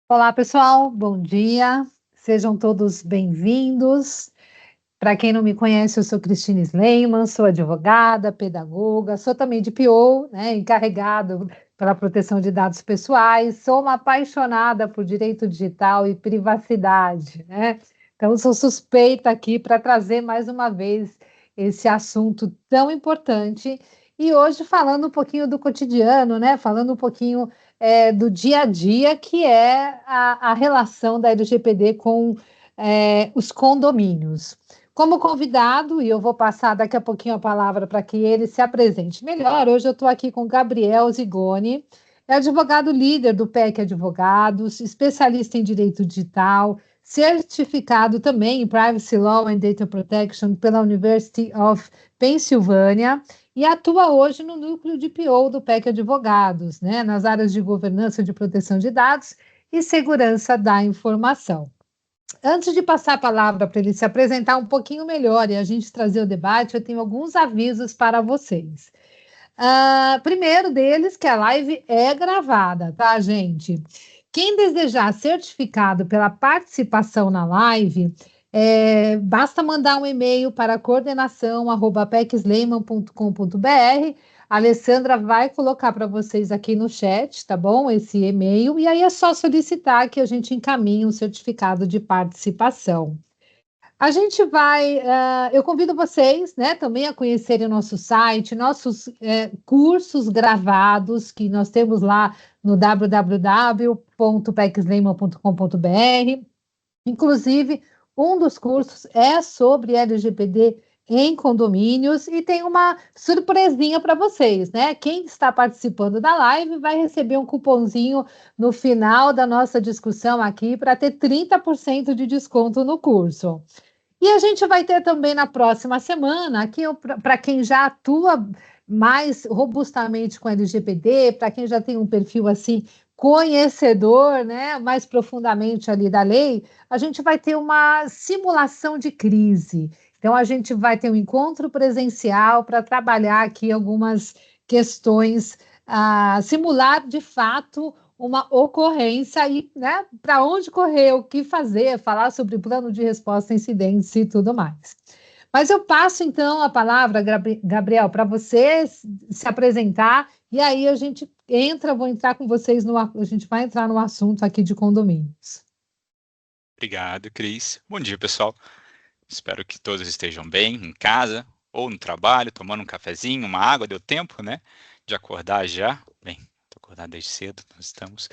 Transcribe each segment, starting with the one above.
Olá, pessoal, bom dia. Sejam todos bem-vindos. Para quem não me conhece, eu sou Cristine Sleiman, sou advogada, pedagoga, sou também de PO, né, encarregado pela proteção de dados pessoais, sou uma apaixonada por direito digital e privacidade, né? Então, sou suspeita aqui para trazer mais uma vez esse assunto tão importante e hoje falando um pouquinho do cotidiano, né? Falando um pouquinho do dia a dia, que é a relação da LGPD com os condomínios. Como convidado, e eu vou passar daqui a pouquinho a palavra para que ele se apresente melhor, hoje eu estou aqui com Gabriel Zigoni, é advogado líder do PEC Advogados, especialista em direito digital, certificado também em Privacy Law and Data Protection pela University of Pennsylvania e atua hoje no núcleo de PO do PEC Advogados, né, nas áreas de governança de proteção de dados e segurança da informação. Antes de passar a palavra para ele se apresentar um pouquinho melhor e a gente trazer o debate, eu tenho alguns avisos para vocês. Primeiro deles, que a live é gravada, tá, gente? Quem desejar certificado pela participação na live, basta mandar um e-mail para coordenação@pecsleiman.com.br. A Alessandra vai colocar para vocês aqui no chat, tá bom? Esse e-mail, e aí é só solicitar que a gente encaminhe um certificado de participação. A gente vai, eu convido vocês, né, também a conhecerem o nosso site, nossos cursos gravados, que nós temos lá no www.pecsleiman.com.br. Inclusive, um dos cursos é sobre LGPD em condomínios e tem uma surpresinha para vocês, né? Quem está participando da live vai receber um cupomzinho no final da nossa discussão aqui para ter 30% de desconto no curso. E a gente vai ter também na próxima semana, aqui para quem já atua mais robustamente com LGPD, para quem já tem um perfil assim conhecedor, né, mais profundamente ali da lei, a gente vai ter uma simulação de crise. Então a gente vai ter um encontro presencial para trabalhar aqui algumas questões, simular de fato uma ocorrência e, né, para onde correr, o que fazer, falar sobre plano de resposta a incidentes e tudo mais. Mas eu passo então a palavra, Gabriel, para você se apresentar e aí a gente vou entrar com vocês a gente vai entrar no assunto aqui de condomínios. Obrigado, Cris. Bom dia, pessoal. Espero que todos estejam bem em casa ou no trabalho, tomando um cafezinho, uma água. Deu tempo, né, de acordar já. Bem, estou acordado desde cedo, nós estamos.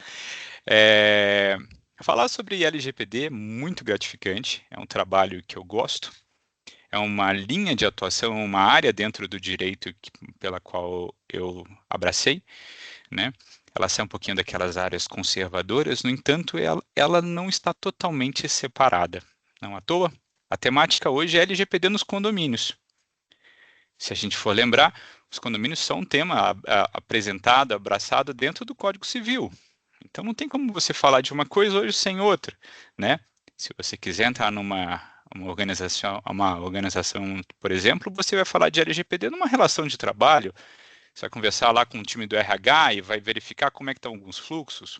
Falar sobre LGPD é muito gratificante, é um trabalho que eu gosto, é uma linha de atuação, uma área dentro do direito pela qual eu abracei, né? Ela sai um pouquinho daquelas áreas conservadoras, no entanto, ela não está totalmente separada. Não à toa, a temática hoje é LGPD nos condomínios. Se a gente for lembrar, os condomínios são um tema apresentado, abraçado dentro do Código Civil. Então não tem como você falar de uma coisa hoje sem outra, né? Se você quiser entrar uma organização, por exemplo, você vai falar de LGPD numa relação de trabalho. Você vai conversar lá com o time do RH e vai verificar como é que estão alguns fluxos.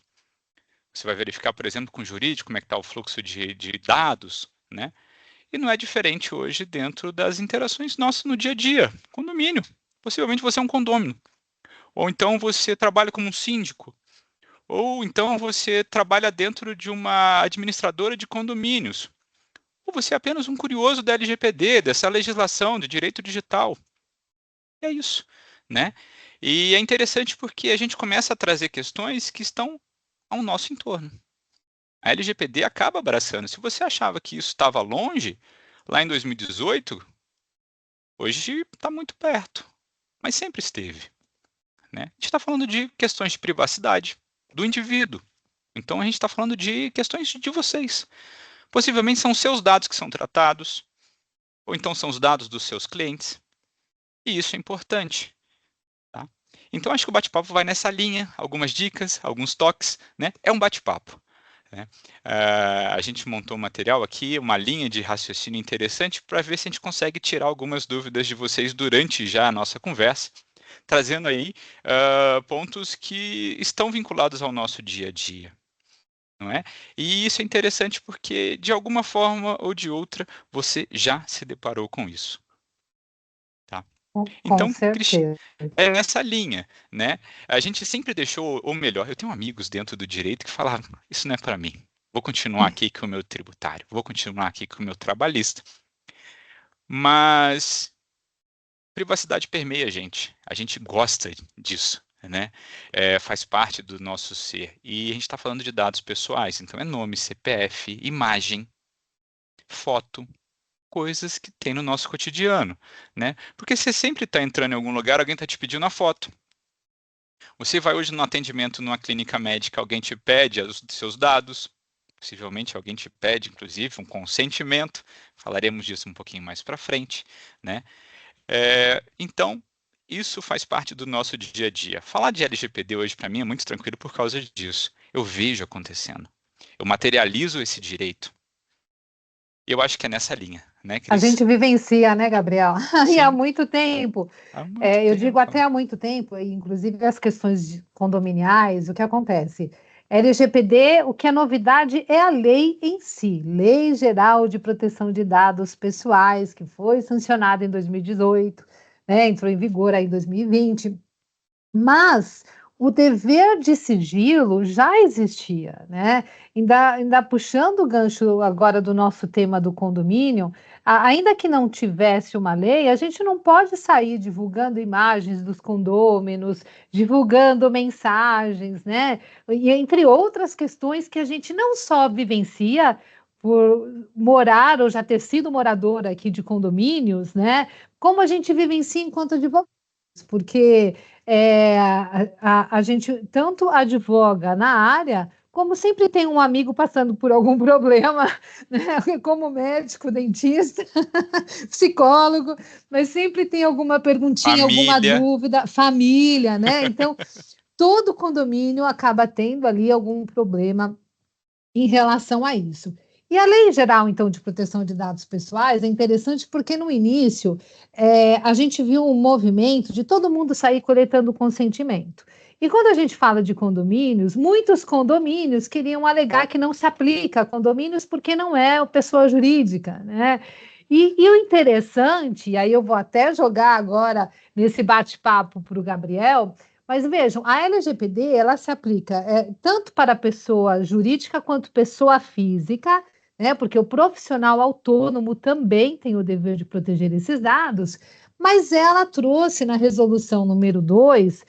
Você vai verificar, por exemplo, com o jurídico, como é que está o fluxo de dados, né? E não é diferente hoje dentro das interações nossas no dia a dia. Condomínio. Possivelmente você é um condômino. Ou então você trabalha como um síndico. Ou então você trabalha dentro de uma administradora de condomínios. Ou você é apenas um curioso da LGPD, dessa legislação de direito digital. É isso, né? E é interessante porque a gente começa a trazer questões que estão ao nosso entorno. A LGPD acaba abraçando. Se você achava que isso estava longe, lá em 2018, hoje está muito perto, mas sempre esteve, né? A gente está falando de questões de privacidade do indivíduo. Então a gente está falando de questões de vocês. Possivelmente são seus dados que são tratados, ou então são os dados dos seus clientes. E isso é importante. Tá? Então, acho que o bate-papo vai nessa linha, algumas dicas, alguns toques, né? É um bate-papo. Né? A gente montou um material aqui, uma linha de raciocínio interessante para ver se a gente consegue tirar algumas dúvidas de vocês durante já a nossa conversa, trazendo aí pontos que estão vinculados ao nosso dia a dia. não é? E isso é interessante porque, de alguma forma ou de outra, você já se deparou com isso. Tá? Com Então, certeza. é nessa linha, né? A gente sempre deixou, ou melhor, eu tenho amigos dentro do direito que falavam, isso não é para mim. Vou continuar aqui com o meu tributário, vou continuar aqui com o meu trabalhista. Mas privacidade permeia a gente. A gente gosta disso, né? Faz parte do nosso ser. E a gente está falando de dados pessoais, então é nome, CPF, imagem, foto, coisas que tem no nosso cotidiano, né? Porque você sempre está entrando em algum lugar, alguém está te pedindo a foto. Você vai hoje no atendimento numa clínica médica, alguém te pede os seus dados, possivelmente alguém te pede, inclusive, um consentimento. Falaremos disso um pouquinho mais para frente, né? Então, isso faz parte do nosso dia a dia. Falar de LGPD hoje para mim é muito tranquilo por causa disso. Eu vejo acontecendo. Eu materializo esse direito. E eu acho que é nessa linha, né, A Cris? gente vivencia, né, Gabriel? E há Sim, muito tempo. há muito Eu digo tempo. até há muito tempo, e inclusive as questões condominiais, o que acontece? LGPD, o que é novidade é a lei em si, Lei Geral de Proteção de Dados Pessoais, que foi sancionada em 2018, né, entrou em vigor aí em 2020. Mas o dever de sigilo já existia, né? Ainda puxando o gancho agora do nosso tema do condomínio, ainda que não tivesse uma lei, a gente não pode sair divulgando imagens dos condôminos, divulgando mensagens, né? E entre outras questões que a gente não só vivencia por morar ou já ter sido morador aqui de condomínios, né? Como a gente vivencia enquanto advogado, porque a gente tanto advoga na área, como sempre tem um amigo passando por algum problema, né? Como médico, dentista, psicólogo, mas sempre tem alguma perguntinha, alguma Família. dúvida, família, né? Então, todo condomínio acaba tendo ali algum problema em relação a isso. E a Lei Geral, então, de Proteção de Dados Pessoais é interessante porque no início a gente viu um movimento de todo mundo sair coletando consentimento. E quando a gente fala de condomínios, muitos condomínios queriam alegar que não se aplica a condomínios porque não é pessoa jurídica, né? E o interessante, aí eu vou até jogar agora nesse bate-papo para o Gabriel, mas vejam, a LGPD ela se aplica tanto para pessoa jurídica quanto pessoa física, né? Porque o profissional autônomo também tem o dever de proteger esses dados, mas ela trouxe na resolução número 2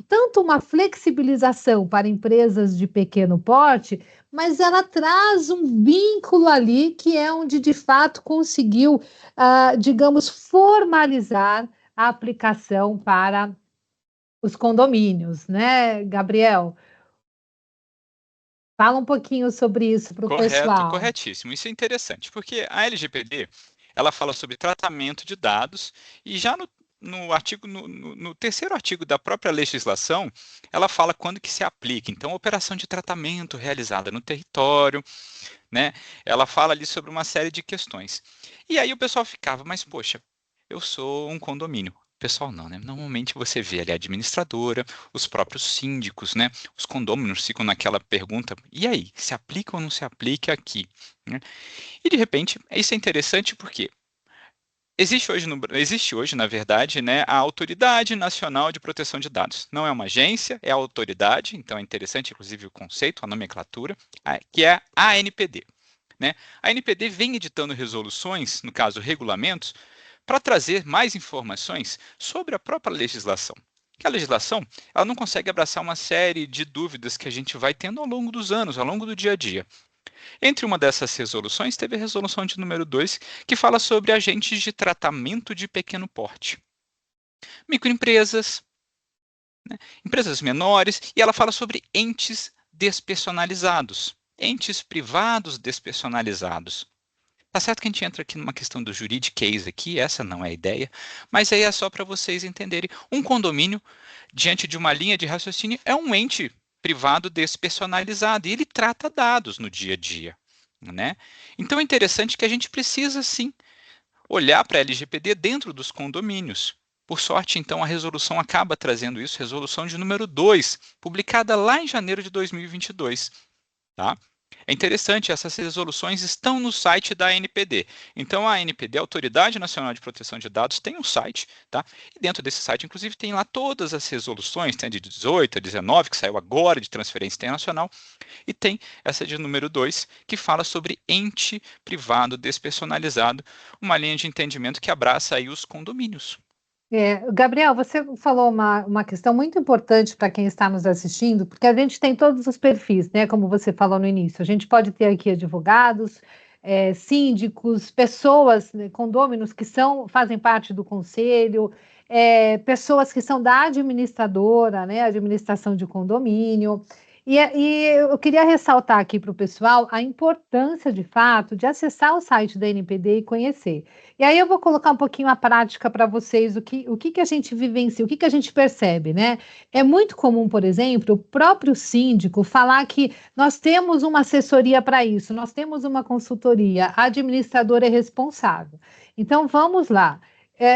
tanto uma flexibilização para empresas de pequeno porte, mas ela traz um vínculo ali que é onde de fato conseguiu, digamos, formalizar a aplicação para os condomínios, né, Gabriel? Fala um pouquinho sobre isso para o Correto, pessoal. corretíssimo. Isso é interessante, porque a LGPD, ela fala sobre tratamento de dados e já no artigo, no terceiro artigo da própria legislação, ela fala quando que se aplica. Então, operação de tratamento realizada no território, né? Ela fala ali sobre uma série de questões. E aí o pessoal ficava, mas poxa, eu sou um condomínio. Pessoal, não, né? Normalmente você vê ali a administradora, os próprios síndicos, né? Os condôminos ficam naquela pergunta: e aí, se aplica ou não se aplica aqui? Né? E de repente, isso é interessante porque existe hoje, na verdade, né, a Autoridade Nacional de Proteção de Dados. Não é uma agência, é a autoridade, então é interessante, inclusive, o conceito, a nomenclatura, que é a ANPD. Né? A ANPD vem editando resoluções, no caso regulamentos, para trazer mais informações sobre a própria legislação. Que a legislação ela não consegue abraçar uma série de dúvidas que a gente vai tendo ao longo dos anos, ao longo do dia a dia. Entre uma dessas resoluções, teve a resolução de número 2, que fala sobre agentes de tratamento de pequeno porte. Microempresas, né, empresas menores, e ela fala sobre entes despersonalizados, entes privados despersonalizados. Tá certo que a gente entra aqui numa questão do juridiquês aqui, essa não é a ideia, mas aí é só para vocês entenderem. Um condomínio, diante de uma linha de raciocínio, é um ente privado despersonalizado e ele trata dados no dia a dia, né? Então é interessante que a gente precisa sim olhar para a LGPD dentro dos condomínios. Por sorte, então, a resolução acaba trazendo isso, resolução de número 2, publicada lá em janeiro de 2022. tá? É interessante, essas resoluções estão no site da ANPD. Então, a ANPD, a Autoridade Nacional de Proteção de Dados, tem um site, tá? E dentro desse site, inclusive, tem lá todas as resoluções, tem a de 18, a 19, que saiu agora de transferência internacional, e tem essa de número 2, que fala sobre ente privado despersonalizado, uma linha de entendimento que abraça aí os condomínios. Gabriel, você falou uma questão muito importante para quem está nos assistindo, porque a gente tem todos os perfis, né? Como você falou no início. A gente pode ter aqui advogados, síndicos, pessoas, né, condôminos que fazem parte do conselho, pessoas que são da administradora, né? Administração de condomínio. E eu queria ressaltar aqui para o pessoal a importância, de fato, de acessar o site da NPD e conhecer. E aí eu vou colocar um pouquinho a prática para vocês, o que a gente vivencia, o que a gente percebe, né? É muito comum, por exemplo, o próprio síndico falar que nós temos uma assessoria para isso, nós temos uma consultoria, a administradora é responsável. Então, vamos lá.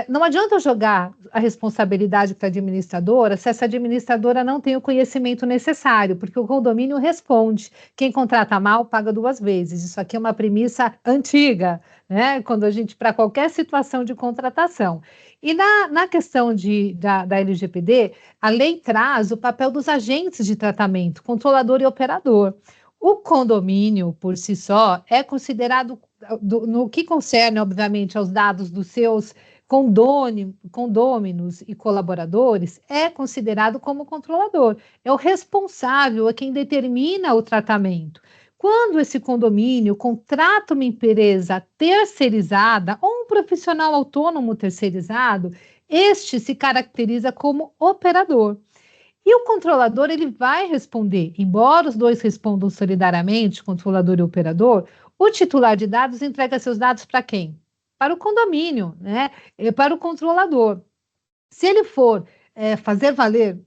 Não adianta eu jogar a responsabilidade para a administradora se essa administradora não tem o conhecimento necessário, porque o condomínio responde. Quem contrata mal paga duas vezes. Isso aqui é uma premissa antiga, né? Quando a gente, para qualquer situação de contratação. E na questão da LGPD, a lei traz o papel dos agentes de tratamento, controlador e operador. O condomínio, por si só, é considerado, no que concerne, obviamente, aos dados dos seus condôminos e colaboradores, é considerado como controlador. É o responsável, é quem determina o tratamento. Quando esse condomínio contrata uma empresa terceirizada ou um profissional autônomo terceirizado, este se caracteriza como operador. E o controlador ele vai responder, embora os dois respondam solidariamente, controlador e operador, o titular de dados entrega seus dados para quem? Para o condomínio, né? Para o controlador. Se ele for fazer valer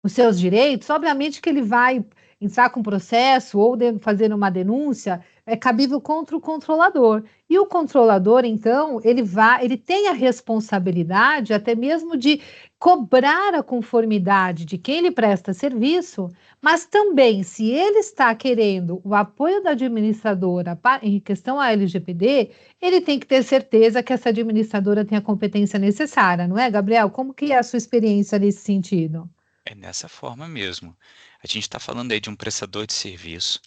os seus direitos, obviamente que ele vai entrar com processo ou fazer uma denúncia, é cabível contra o controlador. E o controlador, então, ele tem a responsabilidade até mesmo de cobrar a conformidade de quem lhe presta serviço, mas também, se ele está querendo o apoio da administradora em questão à LGPD, ele tem que ter certeza que essa administradora tem a competência necessária, não é, Gabriel? Como que é a sua experiência nesse sentido? É dessa forma mesmo. A gente está falando aí de um prestador de serviço,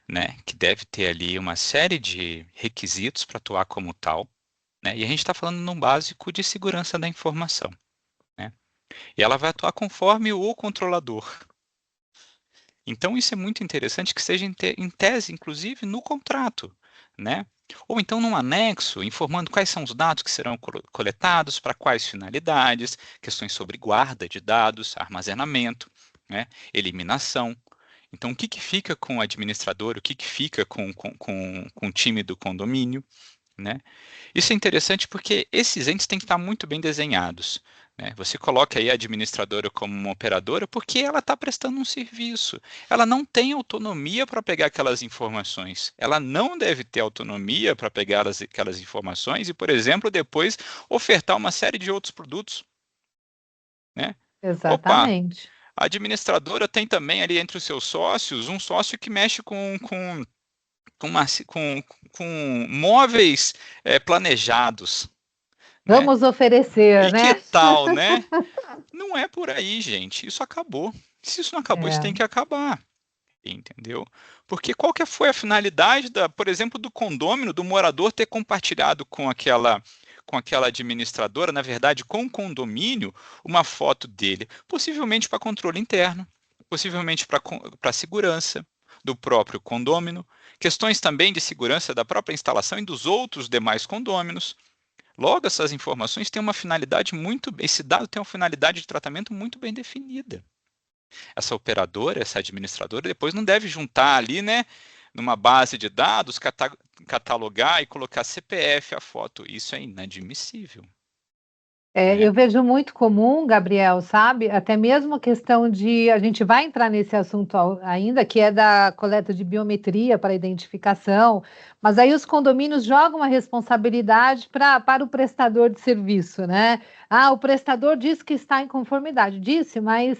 né, que deve ter ali uma série de requisitos para atuar como tal, né, e a gente está falando num básico de segurança da informação, né, e ela vai atuar conforme o controlador. Então, isso é muito interessante que seja em tese, inclusive, no contrato, né? Ou então num anexo, informando quais são os dados que serão coletados, para quais finalidades, questões sobre guarda de dados, armazenamento, né? Eliminação. Então, o que que fica com o administrador, o que que fica com o time do condomínio, né? Isso é interessante porque esses entes têm que estar muito bem desenhados, né? Você coloca aí a administradora como uma operadora porque ela está prestando um serviço. Ela não tem autonomia para pegar aquelas informações. Ela não deve ter autonomia para pegar aquelas informações e, por exemplo, depois ofertar uma série de outros produtos, né? Opa, Exatamente. a administradora tem também ali entre os seus sócios um sócio que mexe com, uma- com- com móveis planejados, né? Vamos oferecer, E que né? tal, né? Não é por aí, gente. Isso acabou. Se isso não acabou, isso tem É, que acabar. Entendeu? Porque qual que foi a finalidade por exemplo, do condômino, do morador ter compartilhado com aquela administradora, na verdade, com o condomínio, uma foto dele, possivelmente para controle interno, possivelmente para segurança do próprio condômino, questões também de segurança da própria instalação e dos outros demais condôminos. Logo, essas informações têm uma finalidade esse dado tem uma finalidade de tratamento muito bem definida. Essa operadora, essa administradora, depois não deve juntar ali, né, numa base de dados, catalogar e colocar CPF a foto. Isso é inadmissível. né? Eu vejo muito comum, Gabriel, sabe? Até mesmo a questão de. A gente vai entrar nesse assunto ainda, que é da coleta de biometria para identificação, mas aí os condomínios jogam a responsabilidade para o prestador de serviço, né? Ah, o prestador disse que está em conformidade. Disse, mas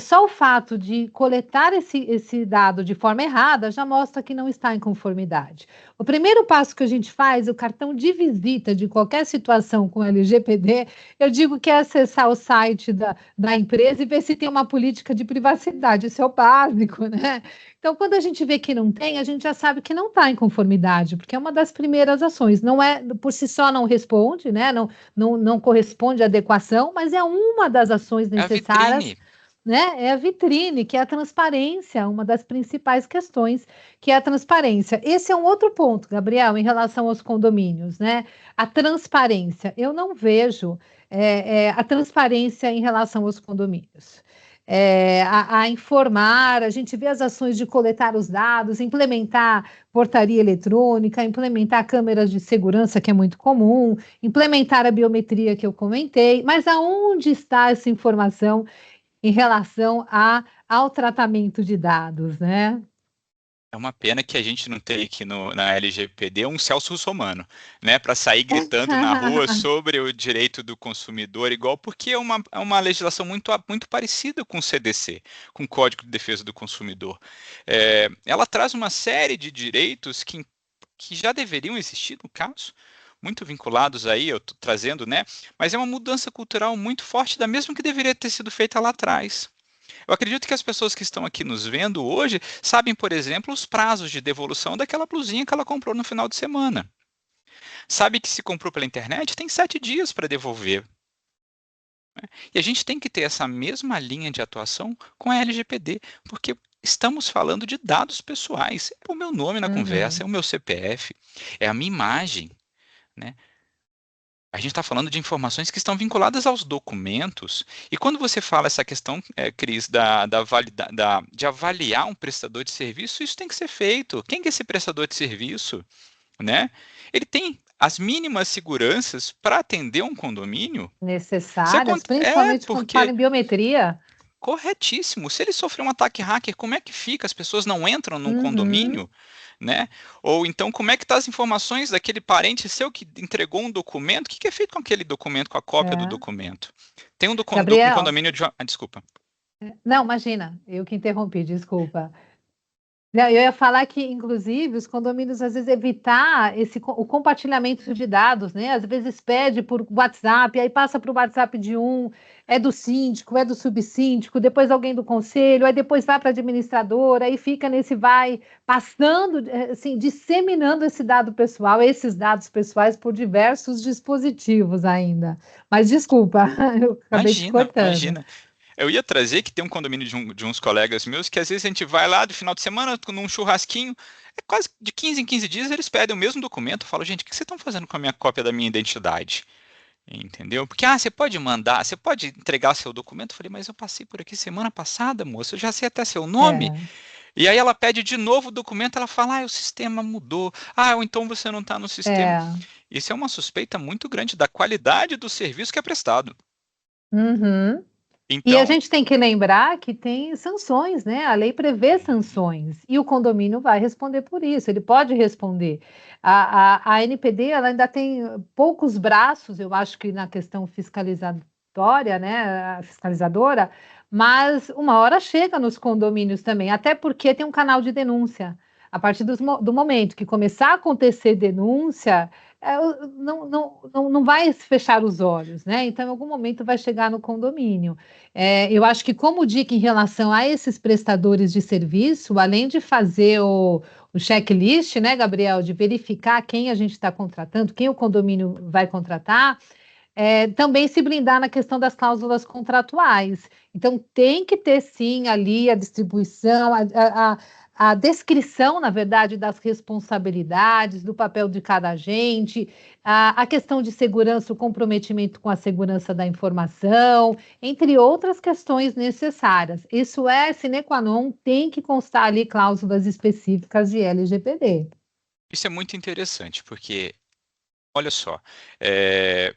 só o fato de coletar esse dado de forma errada já mostra que não está em conformidade. O primeiro passo que a gente faz, o cartão de visita de qualquer situação com LGPD, eu digo que é acessar o site da empresa e ver se tem uma política de privacidade. Isso é o básico, né? Então, quando a gente vê que não tem, a gente já sabe que não está em conformidade, porque é uma das primeiras ações. Não é, por si só não responde, né? Não corresponde à adequação, mas é uma das ações É a necessárias, vitrine. né? É a vitrine, que é a transparência, uma das principais questões, que é a transparência. Esse é um outro ponto, Gabriel, em relação aos condomínios, né? A transparência. Eu não vejo a transparência em relação aos condomínios. A informar, a gente vê as ações de coletar os dados, implementar portaria eletrônica, implementar câmeras de segurança, que é muito comum, implementar a biometria que eu comentei, mas aonde está essa informação em relação ao tratamento de dados, né? É uma pena que a gente não tem aqui na LGPD um Celso Russomano, né, para sair gritando na rua sobre o direito do consumidor, igual, porque é uma legislação muito parecida com o CDC, com o Código de Defesa do Consumidor. Ela traz uma série de direitos que já deveriam existir, no caso, muito vinculados aí, eu estou trazendo, né, mas é uma mudança cultural muito forte, da mesma que deveria ter sido feita lá atrás. Eu acredito que as pessoas que estão aqui nos vendo hoje sabem, por exemplo, os prazos de devolução daquela blusinha que ela comprou no final de semana. Sabe que se comprou pela internet, tem 7 dias para devolver. E a gente tem que ter essa mesma linha de atuação com a LGPD, porque estamos falando de dados pessoais. É o meu nome na conversa, Uhum. é o meu CPF, é a minha imagem, né? A gente está falando de informações que estão vinculadas aos documentos. E quando você fala essa questão, Cris, de avaliar um prestador de serviço, isso tem que ser feito. Quem que é esse prestador de serviço, né? Ele tem as mínimas seguranças para atender um condomínio? Necessárias, principalmente quando fala Porque em biometria. corretíssimo. Se ele sofrer um ataque hacker, como é que fica? As pessoas não entram num Uhum. condomínio, né? Ou então, como é que tá as informações daquele parente seu que entregou um documento? O que que é feito com aquele documento, com a cópia do É. documento? Tem um Gabriel, condomínio de... desculpa. não, imagina, eu que interrompi, desculpa. Não, eu ia falar que, inclusive, os condomínios às vezes evitar o compartilhamento de dados, né? Às vezes pede por WhatsApp, aí passa para o WhatsApp de um, é do síndico, é do subsíndico, depois alguém do conselho, aí depois vai para a administradora, aí fica nesse vai, passando, assim, disseminando esse dado pessoal, esses dados pessoais por diversos dispositivos ainda. Mas desculpa, eu acabei te Imagina, cortando. imagina. Eu ia trazer que tem um condomínio de uns colegas meus que às vezes a gente vai lá do final de semana num churrasquinho, é quase de 15 em 15 dias eles pedem o mesmo documento. Eu falo, gente, o que vocês estão fazendo com a minha cópia da minha identidade? Entendeu? Porque, você pode mandar, você pode entregar seu documento. Eu falei, mas eu passei por aqui semana passada, moça, eu já sei até seu nome. É. E aí ela pede de novo o documento, ela fala, o sistema mudou. Ou então você não está no sistema. É. Isso é uma suspeita muito grande da qualidade do serviço que é prestado. Uhum. E a Então, gente tem que lembrar que tem sanções, né? A lei prevê sanções e o condomínio vai responder por isso, ele pode responder. A NPD ela ainda tem poucos braços, eu acho que na questão fiscalizatória, né? A fiscalizadora, mas uma hora chega nos condomínios também, até porque tem um canal de denúncia. A partir do momento que começar a acontecer denúncia, não vai fechar os olhos, né? Então, em algum momento vai chegar no condomínio. Eu acho que, como dica em relação a esses prestadores de serviço, além de fazer o checklist, né, Gabriel, de verificar quem a gente está contratando, quem o condomínio vai contratar, também se blindar na questão das cláusulas contratuais. Então, tem que ter, sim, ali a distribuição, a descrição, na verdade, das responsabilidades, do papel de cada agente, a questão de segurança, o comprometimento com a segurança da informação, entre outras questões necessárias. Isso é sine qua non, tem que constar ali cláusulas específicas de LGPD. isso é muito interessante, porque olha só, é,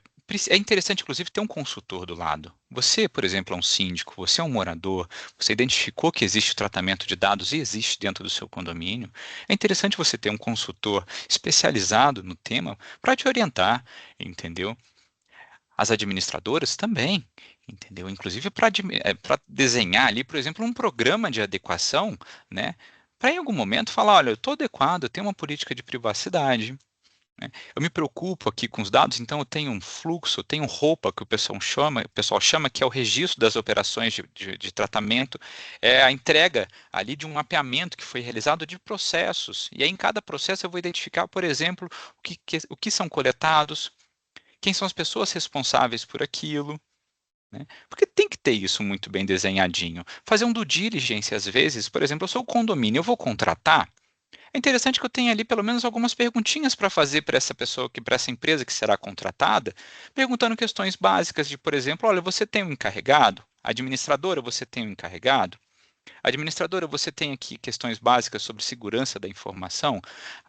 é interessante, inclusive, ter um consultor do lado. Você, por exemplo, é um síndico, você é um morador, você identificou que existe o tratamento de dados e existe dentro do seu condomínio. É interessante você ter um consultor especializado no tema para te orientar, entendeu? As administradoras também, entendeu? Inclusive para desenhar ali, por exemplo, um programa de adequação, né? Para em algum momento falar, olha, eu estou adequado, eu tenho uma política de privacidade, né? Eu me preocupo aqui com os dados, então eu tenho um fluxo, eu tenho roupa que o pessoal chama que é o registro das operações de tratamento, é a entrega ali de um mapeamento que foi realizado de processos. E aí em cada processo eu vou identificar, por exemplo, o que são coletados, quem são as pessoas responsáveis por aquilo, né? Porque tem que ter isso muito bem desenhadinho. Fazer um due diligence, às vezes, por exemplo, eu sou o condomínio, eu vou contratar. É interessante que eu tenha ali pelo menos algumas perguntinhas para fazer para essa pessoa, para essa empresa que será contratada, perguntando questões básicas de, por exemplo, olha, você tem um encarregado? Administradora, você tem um encarregado? Administradora, você tem aqui questões básicas sobre segurança da informação?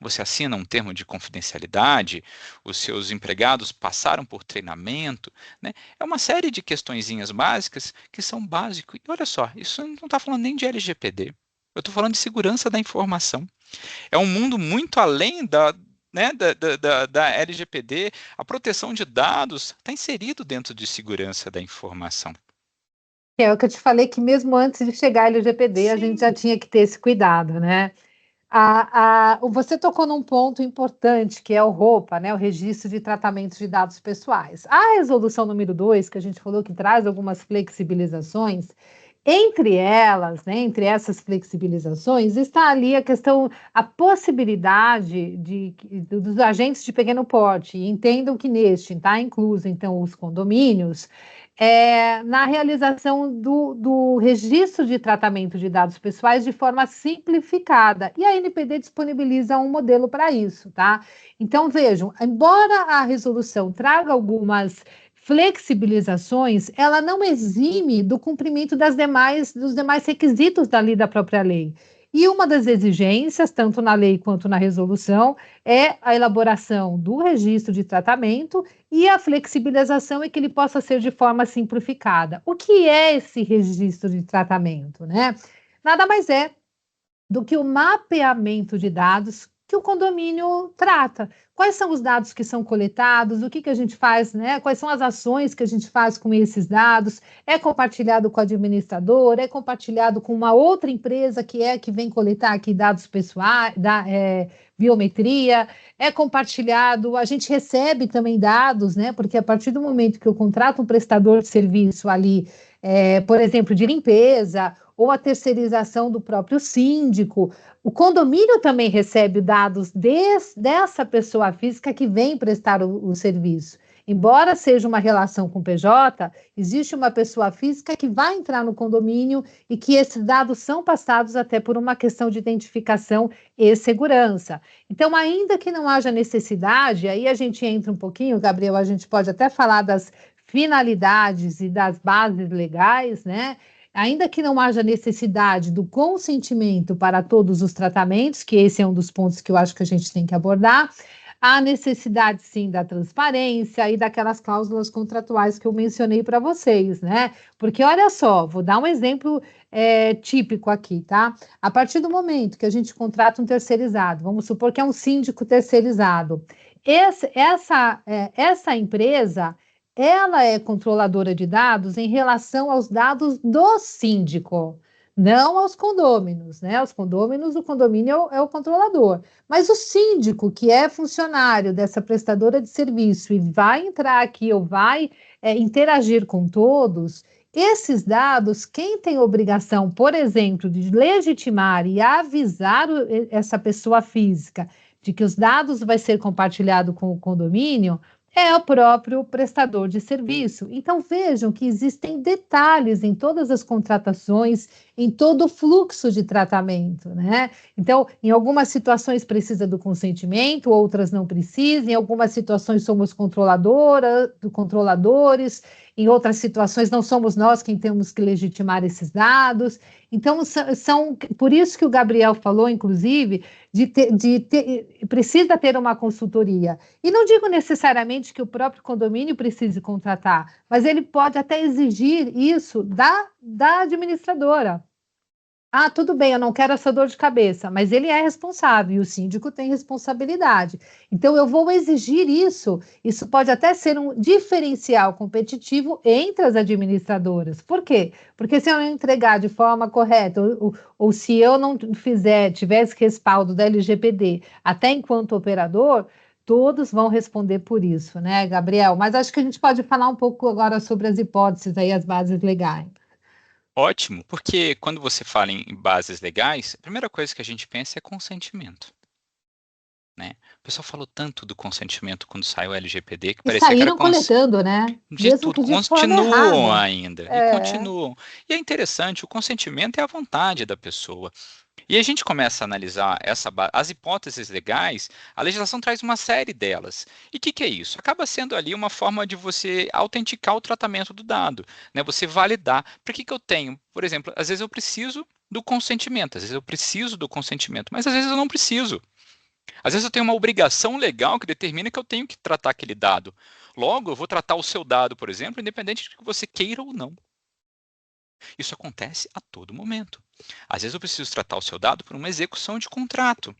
Você assina um termo de confidencialidade? Os seus empregados passaram por treinamento? Né? É uma série de questõezinhas básicas que são básicas. E olha só, isso não está falando nem de LGPD. Eu estou falando de segurança da informação. É um mundo muito além né, da LGPD. A proteção de dados está inserido dentro de segurança da informação. É o que eu te falei, que mesmo antes de chegar a LGPD, a gente Sim. já tinha que ter esse cuidado, né? Você tocou num ponto importante, que é o ROPA, né, o Registro de Tratamento de Dados Pessoais. A resolução número 2, que a gente falou que traz algumas flexibilizações, entre elas, né, entre essas flexibilizações, está ali a questão, a possibilidade dos agentes de pequeno porte, e entendam que neste está incluso, então, os condomínios, na realização do registro de tratamento de dados pessoais de forma simplificada. E a NPD disponibiliza um modelo para isso, tá? Então, vejam, embora a resolução traga algumas flexibilizações, ela não exime do cumprimento dos demais requisitos da própria lei. E uma das exigências, tanto na lei quanto na resolução, é a elaboração do registro de tratamento e a flexibilização é que ele possa ser de forma simplificada. O que é esse registro de tratamento, né? Nada mais é do que o mapeamento de dados que o condomínio trata. Quais são os dados que são coletados, o que a gente faz, né? Quais são as ações que a gente faz com esses dados? É compartilhado com o administrador, é compartilhado com uma outra empresa que vem coletar aqui dados pessoais, biometria, é compartilhado, a gente recebe também dados, né? Porque a partir do momento que eu contrato um prestador de serviço ali, por exemplo, de limpeza, ou a terceirização do próprio síndico, o condomínio também recebe dados dessa pessoa física que vem prestar o serviço. Embora seja uma relação com PJ, existe uma pessoa física que vai entrar no condomínio e que esses dados são passados até por uma questão de identificação e segurança. Então, ainda que não haja necessidade, aí a gente entra um pouquinho, Gabriel, a gente pode até falar das finalidades e das bases legais, né? Ainda que não haja necessidade do consentimento para todos os tratamentos, que esse é um dos pontos que eu acho que a gente tem que abordar, há necessidade, sim, da transparência e daquelas cláusulas contratuais que eu mencionei para vocês, né? Porque, olha só, vou dar um exemplo típico aqui, tá? A partir do momento que a gente contrata um terceirizado, vamos supor que é um síndico terceirizado, essa empresa ela é controladora de dados em relação aos dados do síndico, não aos condôminos, né? Os condôminos, o condomínio é o controlador. Mas o síndico, que é funcionário dessa prestadora de serviço e vai entrar aqui ou vai interagir com todos, esses dados, quem tem obrigação, por exemplo, de legitimar e avisar essa pessoa física de que os dados vai ser compartilhado com o condomínio, é o próprio prestador de serviço. Então, vejam que existem detalhes em todas as contratações, em todo o fluxo de tratamento, né? Então, em algumas situações precisa do consentimento, outras não precisam, em algumas situações somos controladores, em outras situações não somos nós quem temos que legitimar esses dados. Então, por isso que o Gabriel falou, inclusive, precisa ter uma consultoria. E não digo necessariamente que o próprio condomínio precise contratar, mas ele pode até exigir isso da administradora. Ah, tudo bem, eu não quero essa dor de cabeça, mas ele é responsável e o síndico tem responsabilidade. Então, eu vou exigir isso. Isso pode até ser um diferencial competitivo entre as administradoras. Por quê? Porque se eu não entregar de forma correta, ou se eu não tivesse respaldo da LGPD, até enquanto operador, todos vão responder por isso, né, Gabriel? Mas acho que a gente pode falar um pouco agora sobre as hipóteses aí, as bases legais. Ótimo, porque quando você fala em bases legais, a primeira coisa que a gente pensa é consentimento, né? O pessoal falou tanto do consentimento quando saiu o LGPD que E parecia que era saíram coletando, né? de Mesmo tudo, que de forma continuam errada. ainda, e É, continuam. E é interessante, o consentimento é a vontade da pessoa. E a gente começa a analisar as hipóteses legais, a legislação traz uma série delas. E o que é isso? Acaba sendo ali uma forma de você autenticar o tratamento do dado, né? Você validar. Por que eu tenho? Por exemplo, às vezes eu preciso do consentimento, às vezes eu preciso do consentimento, mas às vezes eu não preciso. Às vezes eu tenho uma obrigação legal que determina que eu tenho que tratar aquele dado. Logo, eu vou tratar o seu dado, por exemplo, independente de que você queira ou não. Isso acontece a todo momento. Às vezes eu preciso tratar o seu dado por uma execução de contrato,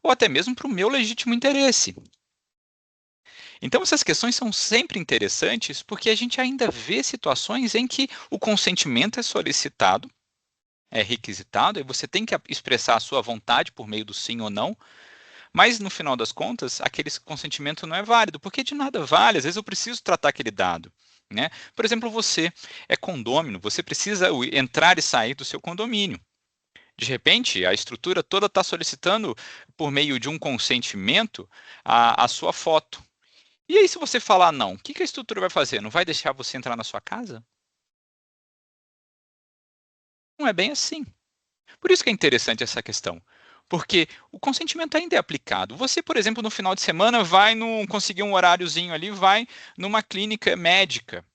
ou até mesmo para o meu legítimo interesse. Então, essas questões são sempre interessantes porque a gente ainda vê situações em que o consentimento é solicitado, é requisitado, e você tem que expressar a sua vontade por meio do sim ou não, mas no final das contas, aquele consentimento não é válido, porque de nada vale, às vezes eu preciso tratar aquele dado. Né? Por exemplo, você é condômino, você precisa entrar e sair do seu condomínio. De repente, a estrutura toda está solicitando, por meio de um consentimento, a sua foto. E aí, se você falar não, o que a estrutura vai fazer? Não vai deixar você entrar na sua casa? Não é bem assim. Por isso que é interessante essa questão. Porque o consentimento ainda é aplicado. Você, por exemplo, no final de semana vai conseguir um horáriozinho ali, vai numa clínica médica.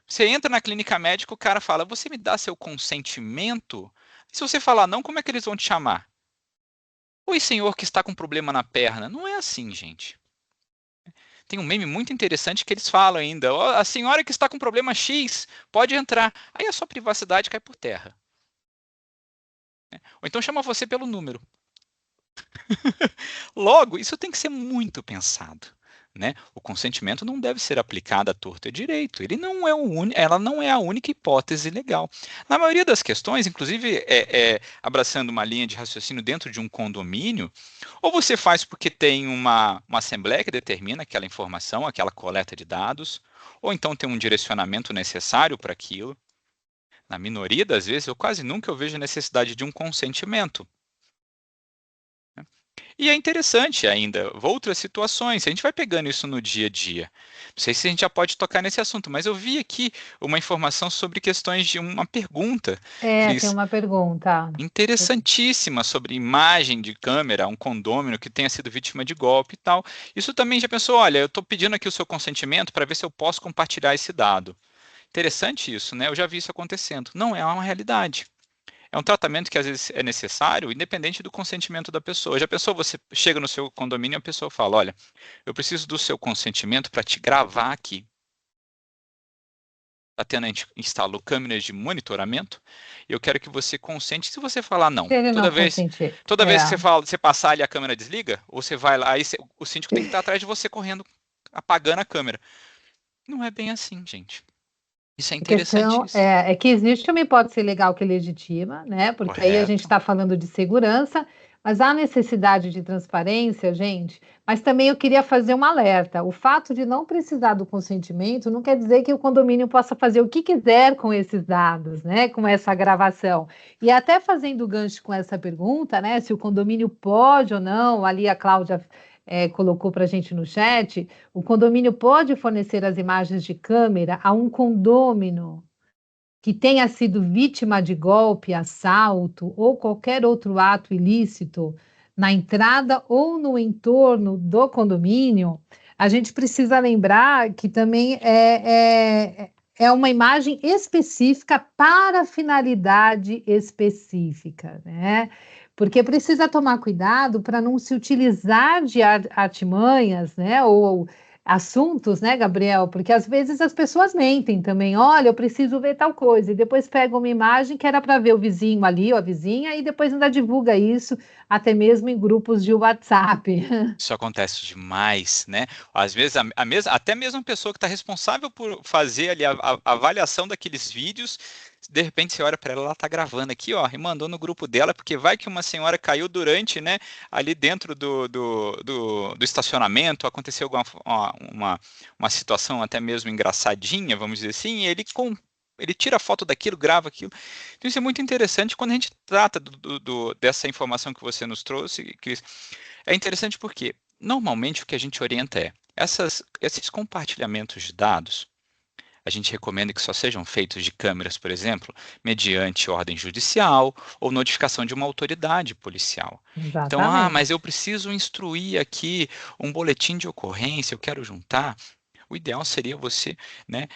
Você entra na clínica médica, o cara fala: "Você me dá seu consentimento?" Se você falar não, como é que eles vão te chamar? Oi, senhor que está com problema na perna. Não é assim, gente. Tem um meme muito interessante que eles falam ainda: "Ó, a senhora que está com problema X, pode entrar." Aí a sua privacidade cai por terra. Ou então chama você pelo número. Logo, isso tem que ser muito pensado. Né? O consentimento não deve ser aplicado à torto e à direito. Ele não é ela não é a única hipótese legal. Na maioria das questões, inclusive abraçando uma linha de raciocínio dentro de um condomínio, ou você faz porque tem uma assembleia que determina aquela informação, aquela coleta de dados, ou então tem um direcionamento necessário para aquilo. Na minoria das vezes, eu quase nunca eu vejo a necessidade de um consentimento. E é interessante ainda, outras situações, a gente vai pegando isso no dia a dia. Não sei se a gente já pode tocar nesse assunto, mas eu vi aqui uma informação sobre questões de uma pergunta, tem Cris, uma pergunta. interessantíssima sobre imagem de câmera, um condômino que tenha sido vítima de golpe e tal. Isso também já pensou, olha, eu estou pedindo aqui o seu consentimento para ver se eu posso compartilhar esse dado. Interessante isso, né? Eu já vi isso acontecendo. Não é uma realidade. É um tratamento que às vezes é necessário, independente do consentimento da pessoa. Já pensou, você chega no seu condomínio e a pessoa fala: "Olha, eu preciso do seu consentimento para te gravar aqui." A gente instalou câmeras de monitoramento. E eu quero que você consente. Se você falar não, Se ele toda não vez, consentir. toda vez que você passar ali a câmera desliga, ou você vai lá, aí o síndico tem que estar atrás de você correndo, apagando a câmera. Não é bem assim, gente. Isso é A questão interessantíssimo. é que existe uma hipótese legal que legitima, né? Porque aí a gente Correto. está falando de segurança, mas há necessidade de transparência, gente. Mas também eu queria fazer um alerta: o fato de não precisar do consentimento não quer dizer que o condomínio possa fazer o que quiser com esses dados, né? Com essa gravação. E até fazendo gancho com essa pergunta, né? Se o condomínio pode ou não, ali a Cláudia colocou para a gente no chat. O condomínio pode fornecer as imagens de câmera a um condômino que tenha sido vítima de golpe, assalto ou qualquer outro ato ilícito na entrada ou no entorno do condomínio, a gente precisa lembrar que também é uma imagem específica para finalidade específica, né? Porque precisa tomar cuidado para não se utilizar de artimanhas, né? Ou assuntos, né, Gabriel? Porque às vezes as pessoas mentem também. Olha, eu preciso ver tal coisa, e depois pegam uma imagem que era para ver o vizinho ali, ou a vizinha, e depois ainda divulga isso, até mesmo em grupos de WhatsApp. Isso acontece demais, né? Às vezes, até mesmo a pessoa que está responsável por fazer ali a avaliação daqueles vídeos, de repente você olha para ela, ela está gravando aqui, ó, e mandou no grupo dela, porque vai que uma senhora caiu durante, né, ali dentro do estacionamento, aconteceu uma situação até mesmo engraçadinha, vamos dizer assim, e ele tira foto daquilo, grava aquilo. Então isso é muito interessante quando a gente trata dessa informação que você nos trouxe, Cris. É interessante porque, normalmente, o que a gente orienta esses compartilhamentos de dados, a gente recomenda que só sejam feitos de câmeras, por exemplo, mediante ordem judicial ou notificação de uma autoridade policial. Então, mas eu Exatamente. preciso instruir aqui um boletim de ocorrência, eu quero juntar. O ideal seria você, né,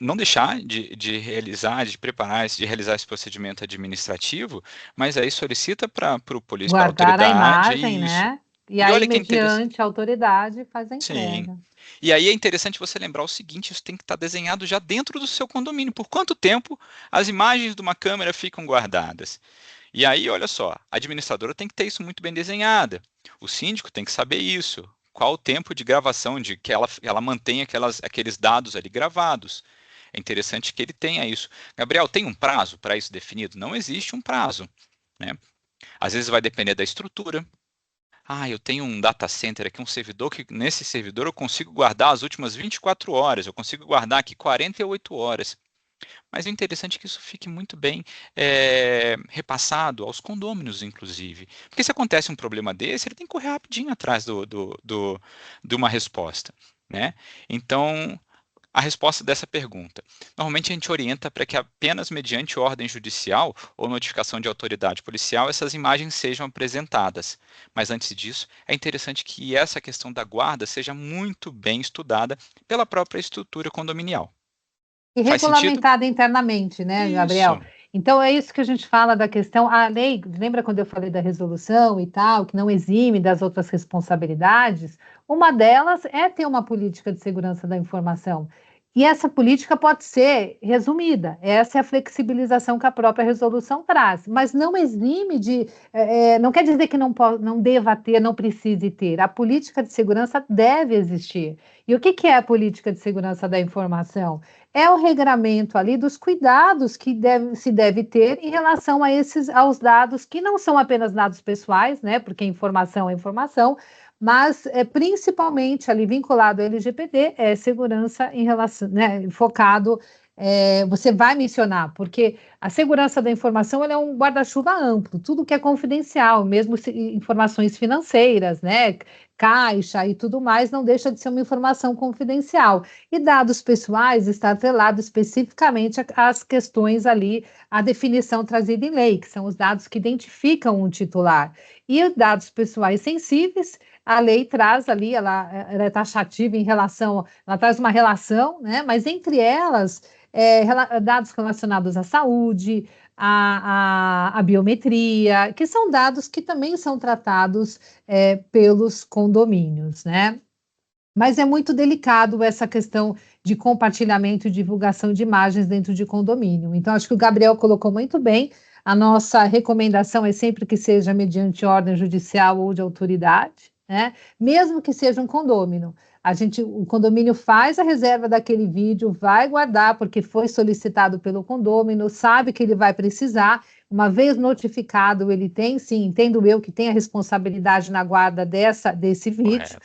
não deixar de realizar, de realizar esse procedimento administrativo, mas aí solicita para o polícia, para a Guardar a autoridade, imagem, isso. né? E E aí, olha que interessante. mediante a autoridade, faz a Sim. entrega. E aí é interessante você lembrar o seguinte: isso tem que estar desenhado já dentro do seu condomínio. Por quanto tempo as imagens de uma câmera ficam guardadas? E aí, olha só, a administradora tem que ter isso muito bem desenhada. O síndico tem que saber isso. Qual o tempo de gravação de que ela mantém aqueles dados ali gravados. É interessante que ele tenha isso. Gabriel, tem um prazo para isso definido? Não existe um prazo, né? Às vezes vai depender da estrutura. Eu tenho um data center aqui, um servidor, que nesse servidor eu consigo guardar as últimas 24 horas, eu consigo guardar aqui 48 horas. Mas o interessante é que isso fique muito bem repassado aos condôminos, inclusive. Porque se acontece um problema desse, ele tem que correr rapidinho atrás de uma resposta, né? Então, a resposta dessa pergunta. Normalmente a gente orienta para que apenas mediante ordem judicial ou notificação de autoridade policial essas imagens sejam apresentadas. Mas antes disso, é interessante que essa questão da guarda seja muito bem estudada pela própria estrutura condominial. E Faz sentido? regulamentada internamente, né, Gabriel? Isso. Então, é isso que a gente fala da questão. A lei, lembra quando eu falei da resolução e tal, que não exime das outras responsabilidades? Uma delas é ter uma política de segurança da informação. E essa política pode ser resumida. Essa é a flexibilização que a própria resolução traz, mas não exime de. Não quer dizer que não deva ter, não precise ter. A política de segurança deve existir. E o que é a política de segurança da informação? É o regramento ali dos cuidados que se deve ter em relação aos dados que não são apenas dados pessoais, né? Porque informação é informação, mas principalmente ali vinculado ao LGPD é segurança em relação, né? Focado. Você vai mencionar, porque a segurança da informação ela é um guarda-chuva amplo, tudo que é confidencial, mesmo informações financeiras, né? Caixa e tudo mais, não deixa de ser uma informação confidencial. E dados pessoais está atrelado especificamente às questões ali, a definição trazida em lei, que são os dados que identificam um titular. E dados pessoais sensíveis, a lei traz ali, ela é taxativa em relação, ela traz uma relação, né? Mas entre elas, dados relacionados à saúde, à biometria, que são dados que também são tratados pelos condomínios, né? Mas é muito delicado essa questão de compartilhamento e divulgação de imagens dentro de condomínio. Então, acho que o Gabriel colocou muito bem. A nossa recomendação é sempre que seja mediante ordem judicial ou de autoridade, né? Mesmo que seja um condômino. O condomínio faz a reserva daquele vídeo, vai guardar, porque foi solicitado pelo condômino, sabe que ele vai precisar. Uma vez notificado, ele tem, sim, entendo eu, que tem a responsabilidade na guarda desse vídeo, Correto.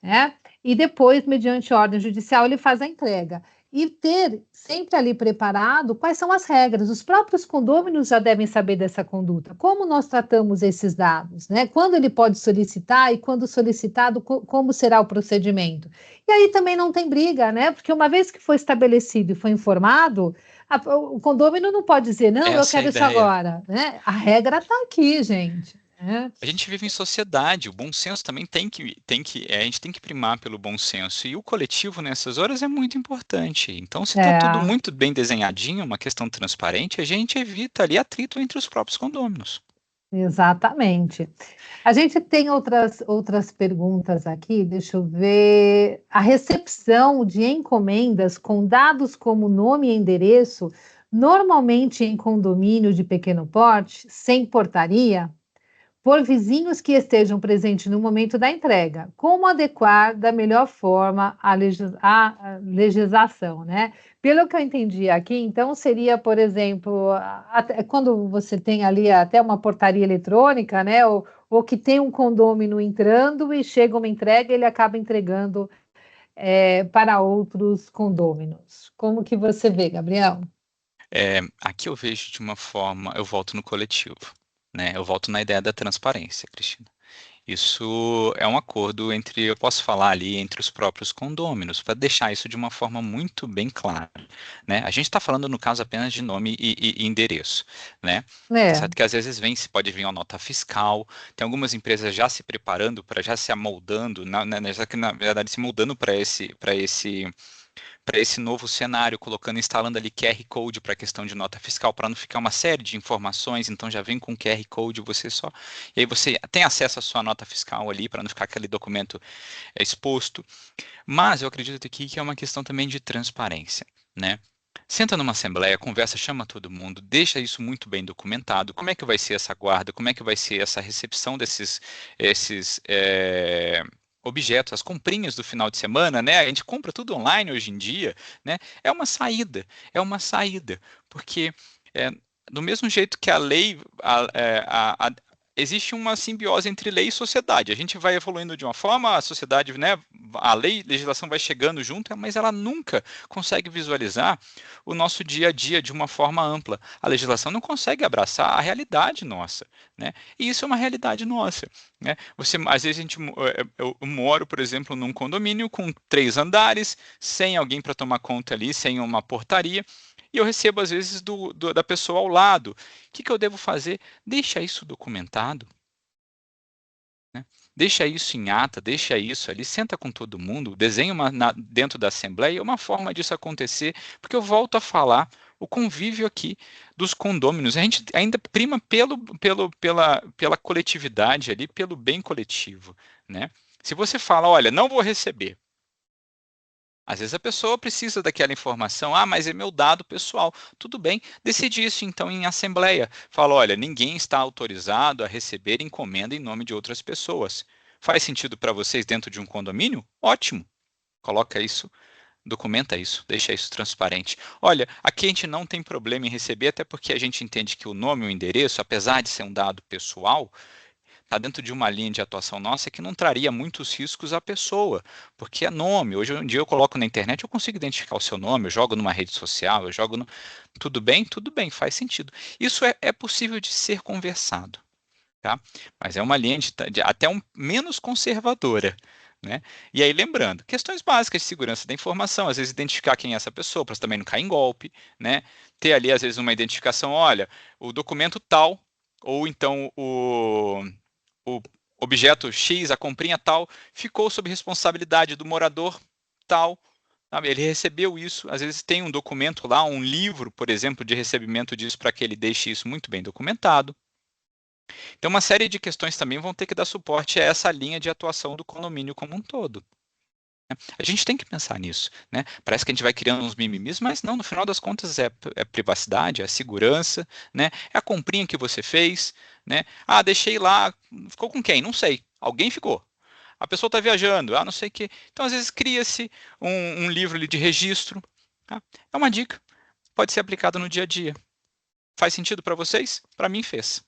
né? E depois, mediante ordem judicial, ele faz a entrega. E ter sempre ali preparado quais são as regras. Os próprios condôminos já devem saber dessa conduta. Como nós tratamos esses dados, né? Quando ele pode solicitar e quando solicitado, como será o procedimento. E aí também não tem briga, né? Porque uma vez que foi estabelecido e foi informado, O condômino não pode dizer, não, eu Essa é a quero isso ideia. agora, né? A regra está aqui, gente. Né? A gente vive em sociedade, o bom senso também a gente tem que primar pelo bom senso. E o coletivo nessas horas é muito importante. Então, se está tudo É, muito bem desenhadinho, uma questão transparente, a gente evita ali atrito entre os próprios condôminos. exatamente. A gente tem outras perguntas aqui, deixa eu ver. A recepção de encomendas com dados como nome e endereço, normalmente em condomínio de pequeno porte, sem portaria, por vizinhos que estejam presentes no momento da entrega. Como adequar da melhor forma a legislação, né? Pelo que eu entendi aqui, então seria, por exemplo, quando você tem ali até uma portaria eletrônica, né? Ou que tem um condômino entrando e chega uma entrega, ele acaba entregando para outros condôminos. Como que você vê, Gabriel? Aqui eu vejo de uma forma, eu volto no coletivo, né? Eu volto na ideia da transparência, Cristina. Isso é um acordo entre, eu posso falar ali, entre os próprios condôminos, para deixar isso de uma forma muito bem clara, né? A gente está falando no caso apenas de nome e endereço, né? Tá É. certo que às vezes pode vir uma nota fiscal, tem algumas empresas já se preparando para já se amoldando, já que na verdade se moldando para esse novo cenário, colocando, instalando ali QR Code para a questão de nota fiscal, para não ficar uma série de informações, então já vem com QR Code, e aí você tem acesso à sua nota fiscal ali, para não ficar aquele documento exposto. Mas eu acredito aqui que é uma questão também de transparência, né? Senta numa assembleia, conversa, chama todo mundo, deixa isso muito bem documentado. Como é que vai ser essa guarda? Como é que vai ser essa recepção desses objetos, as comprinhas do final de semana, né? A gente compra tudo online hoje em dia, né? É uma saída, é uma saída, porque é, do mesmo jeito que a lei, existe uma simbiose entre lei e sociedade. A gente vai evoluindo de uma forma, a sociedade, né, a lei, a legislação vai chegando junto, mas ela nunca consegue visualizar o nosso dia a dia de uma forma ampla. A legislação não consegue abraçar a realidade nossa, né? E isso é uma realidade nossa, né? Às vezes eu moro, por exemplo, num condomínio com 3 andares, sem alguém para tomar conta ali, sem uma portaria. E eu recebo, às vezes, da pessoa ao lado. O que eu devo fazer? Deixa isso documentado, né? Deixa isso em ata, deixa isso ali, senta com todo mundo, desenha dentro da Assembleia uma forma disso acontecer, porque eu volto a falar, o convívio aqui dos condôminos, a gente ainda prima pela coletividade ali, pelo bem coletivo, né? Se você fala, olha, não vou receber, às vezes a pessoa precisa daquela informação, mas é meu dado pessoal. Tudo bem, decide isso então em assembleia. Fala, olha, ninguém está autorizado a receber encomenda em nome de outras pessoas. Faz sentido para vocês dentro de um condomínio? Ótimo. Coloca isso, documenta isso, deixa isso transparente. Olha, aqui a gente não tem problema em receber, até porque a gente entende que o nome e o endereço, apesar de ser um dado pessoal, está dentro de uma linha de atuação nossa que não traria muitos riscos à pessoa, porque é nome. Hoje em dia eu coloco na internet, eu consigo identificar o seu nome, eu jogo numa rede social, eu jogo no... Tudo bem? Tudo bem, faz sentido. Isso é possível de ser conversado, tá? Mas é uma linha até menos conservadora. Né? E aí, lembrando, questões básicas de segurança da informação, às vezes identificar quem é essa pessoa, para também não cair em golpe, né? Ter ali, às vezes, uma identificação, olha, o documento tal, ou então o objeto X, a comprinha tal, ficou sob responsabilidade do morador tal. Sabe? Ele recebeu isso, às vezes tem um documento lá, um livro, por exemplo, de recebimento disso, para que ele deixe isso muito bem documentado. Então, uma série de questões também vão ter que dar suporte a essa linha de atuação do condomínio como um todo. A gente tem que pensar nisso, né? Parece que a gente vai criando uns mimimis, mas não, no final das contas é privacidade, é segurança, né? É a comprinha que você fez, né? Deixei lá, ficou com quem? Não sei. Alguém ficou. A pessoa está viajando, não sei o quê. Então, às vezes, cria-se um livro ali de registro. Tá? É uma dica. Pode ser aplicada no dia a dia. Faz sentido para vocês? Para mim, fez.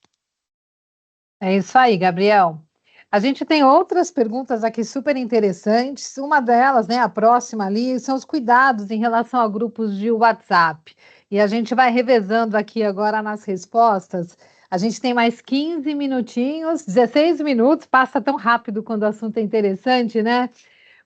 É isso aí, Gabriel. A gente tem outras perguntas aqui super interessantes. Uma delas, né, a próxima ali, são os cuidados em relação a grupos de WhatsApp. E a gente vai revezando aqui agora nas respostas. A gente tem mais 15 minutinhos, 16 minutos, passa tão rápido quando o assunto é interessante, né?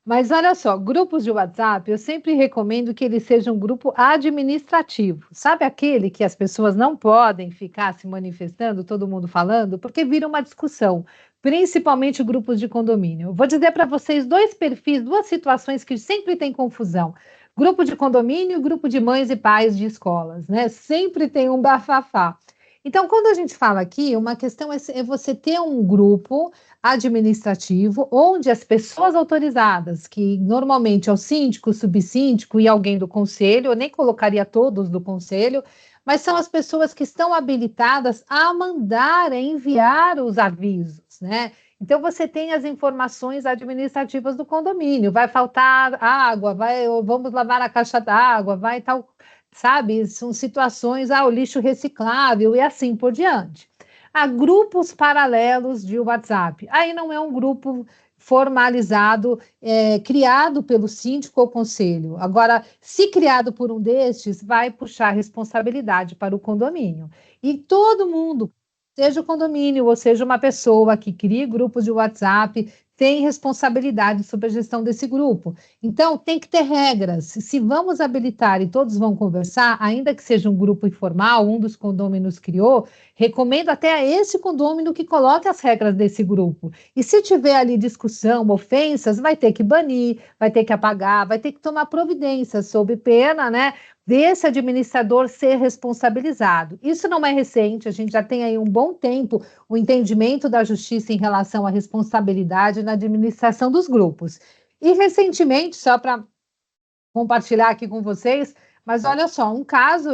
Mas olha só, grupos de WhatsApp, eu sempre recomendo que ele seja um grupo administrativo. Sabe aquele que as pessoas não podem ficar se manifestando, todo mundo falando, porque vira uma discussão, principalmente grupos de condomínio. Eu vou dizer para vocês dois perfis, duas situações que sempre tem confusão. Grupo de condomínio e grupo de mães e pais de escolas, né? Sempre tem um bafafá. Então, quando a gente fala aqui, uma questão é você ter um grupo administrativo, onde as pessoas autorizadas, que normalmente é o síndico, o subsíndico e alguém do conselho, eu nem colocaria todos do conselho, mas são as pessoas que estão habilitadas a mandar, a enviar os avisos, né? Então você tem as informações administrativas do condomínio, vai faltar água, vamos lavar a caixa d'água, vai tal, sabe? São situações, o lixo reciclável e assim por diante. Há grupos paralelos de WhatsApp. Aí não é um grupo formalizado, criado pelo síndico ou conselho. Agora, se criado por um destes, vai puxar responsabilidade para o condomínio. E todo mundo, seja o condomínio ou seja uma pessoa que cria grupos de WhatsApp, tem responsabilidade sobre a gestão desse grupo. Então, tem que ter regras. Se vamos habilitar e todos vão conversar, ainda que seja um grupo informal, um dos condôminos criou, recomendo até a esse condômino que coloque as regras desse grupo. E se tiver ali discussão, ofensas, vai ter que banir, vai ter que apagar, vai ter que tomar providências sob pena, né, desse administrador ser responsabilizado. Isso não é recente, a gente já tem aí um bom tempo o entendimento da justiça em relação à responsabilidade na administração dos grupos. E recentemente, só para compartilhar aqui com vocês, mas olha só, um caso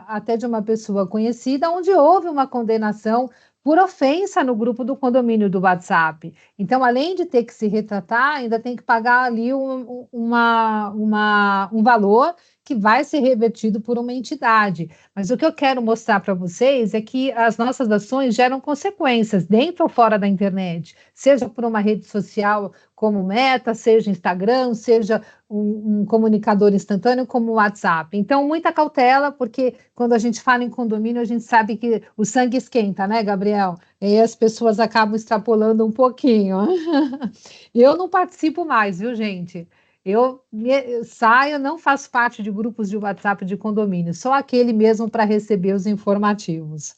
até de uma pessoa conhecida, onde houve uma condenação por ofensa no grupo do condomínio do WhatsApp. Então, além de ter que se retratar, ainda tem que pagar ali um valor que vai ser revertido por uma entidade. Mas o que eu quero mostrar para vocês é que as nossas ações geram consequências dentro ou fora da internet, seja por uma rede social como Meta, seja Instagram, seja um comunicador instantâneo como o WhatsApp. Então, muita cautela, porque quando a gente fala em condomínio, a gente sabe que o sangue esquenta, né, Gabriel? E aí as pessoas acabam extrapolando um pouquinho. Eu não participo mais, viu, gente? Eu saio, não faço parte de grupos de WhatsApp de condomínio, só aquele mesmo para receber os informativos.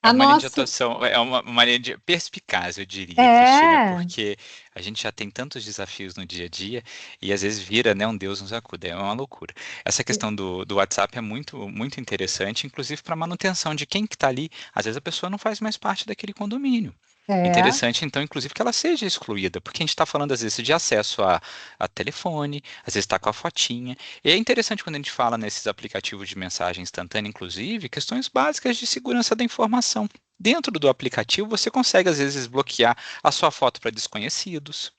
É A uma linha de nossa. atuação, é uma linha de perspicaz, eu diria, Cristina, É, porque a gente já tem tantos desafios no dia a dia e às vezes vira, né, um Deus nos acuda, é uma loucura. Essa questão do WhatsApp é muito, muito interessante, inclusive para manutenção de quem que está ali. Às vezes a pessoa não faz mais parte daquele condomínio. é. Interessante, então, inclusive, que ela seja excluída, porque a gente está falando, às vezes, de acesso a telefone, às vezes está com a fotinha. E é interessante quando a gente fala nesses aplicativos de mensagem instantânea, inclusive, questões básicas de segurança da informação. Dentro do aplicativo, você consegue, às vezes, bloquear a sua foto para desconhecidos.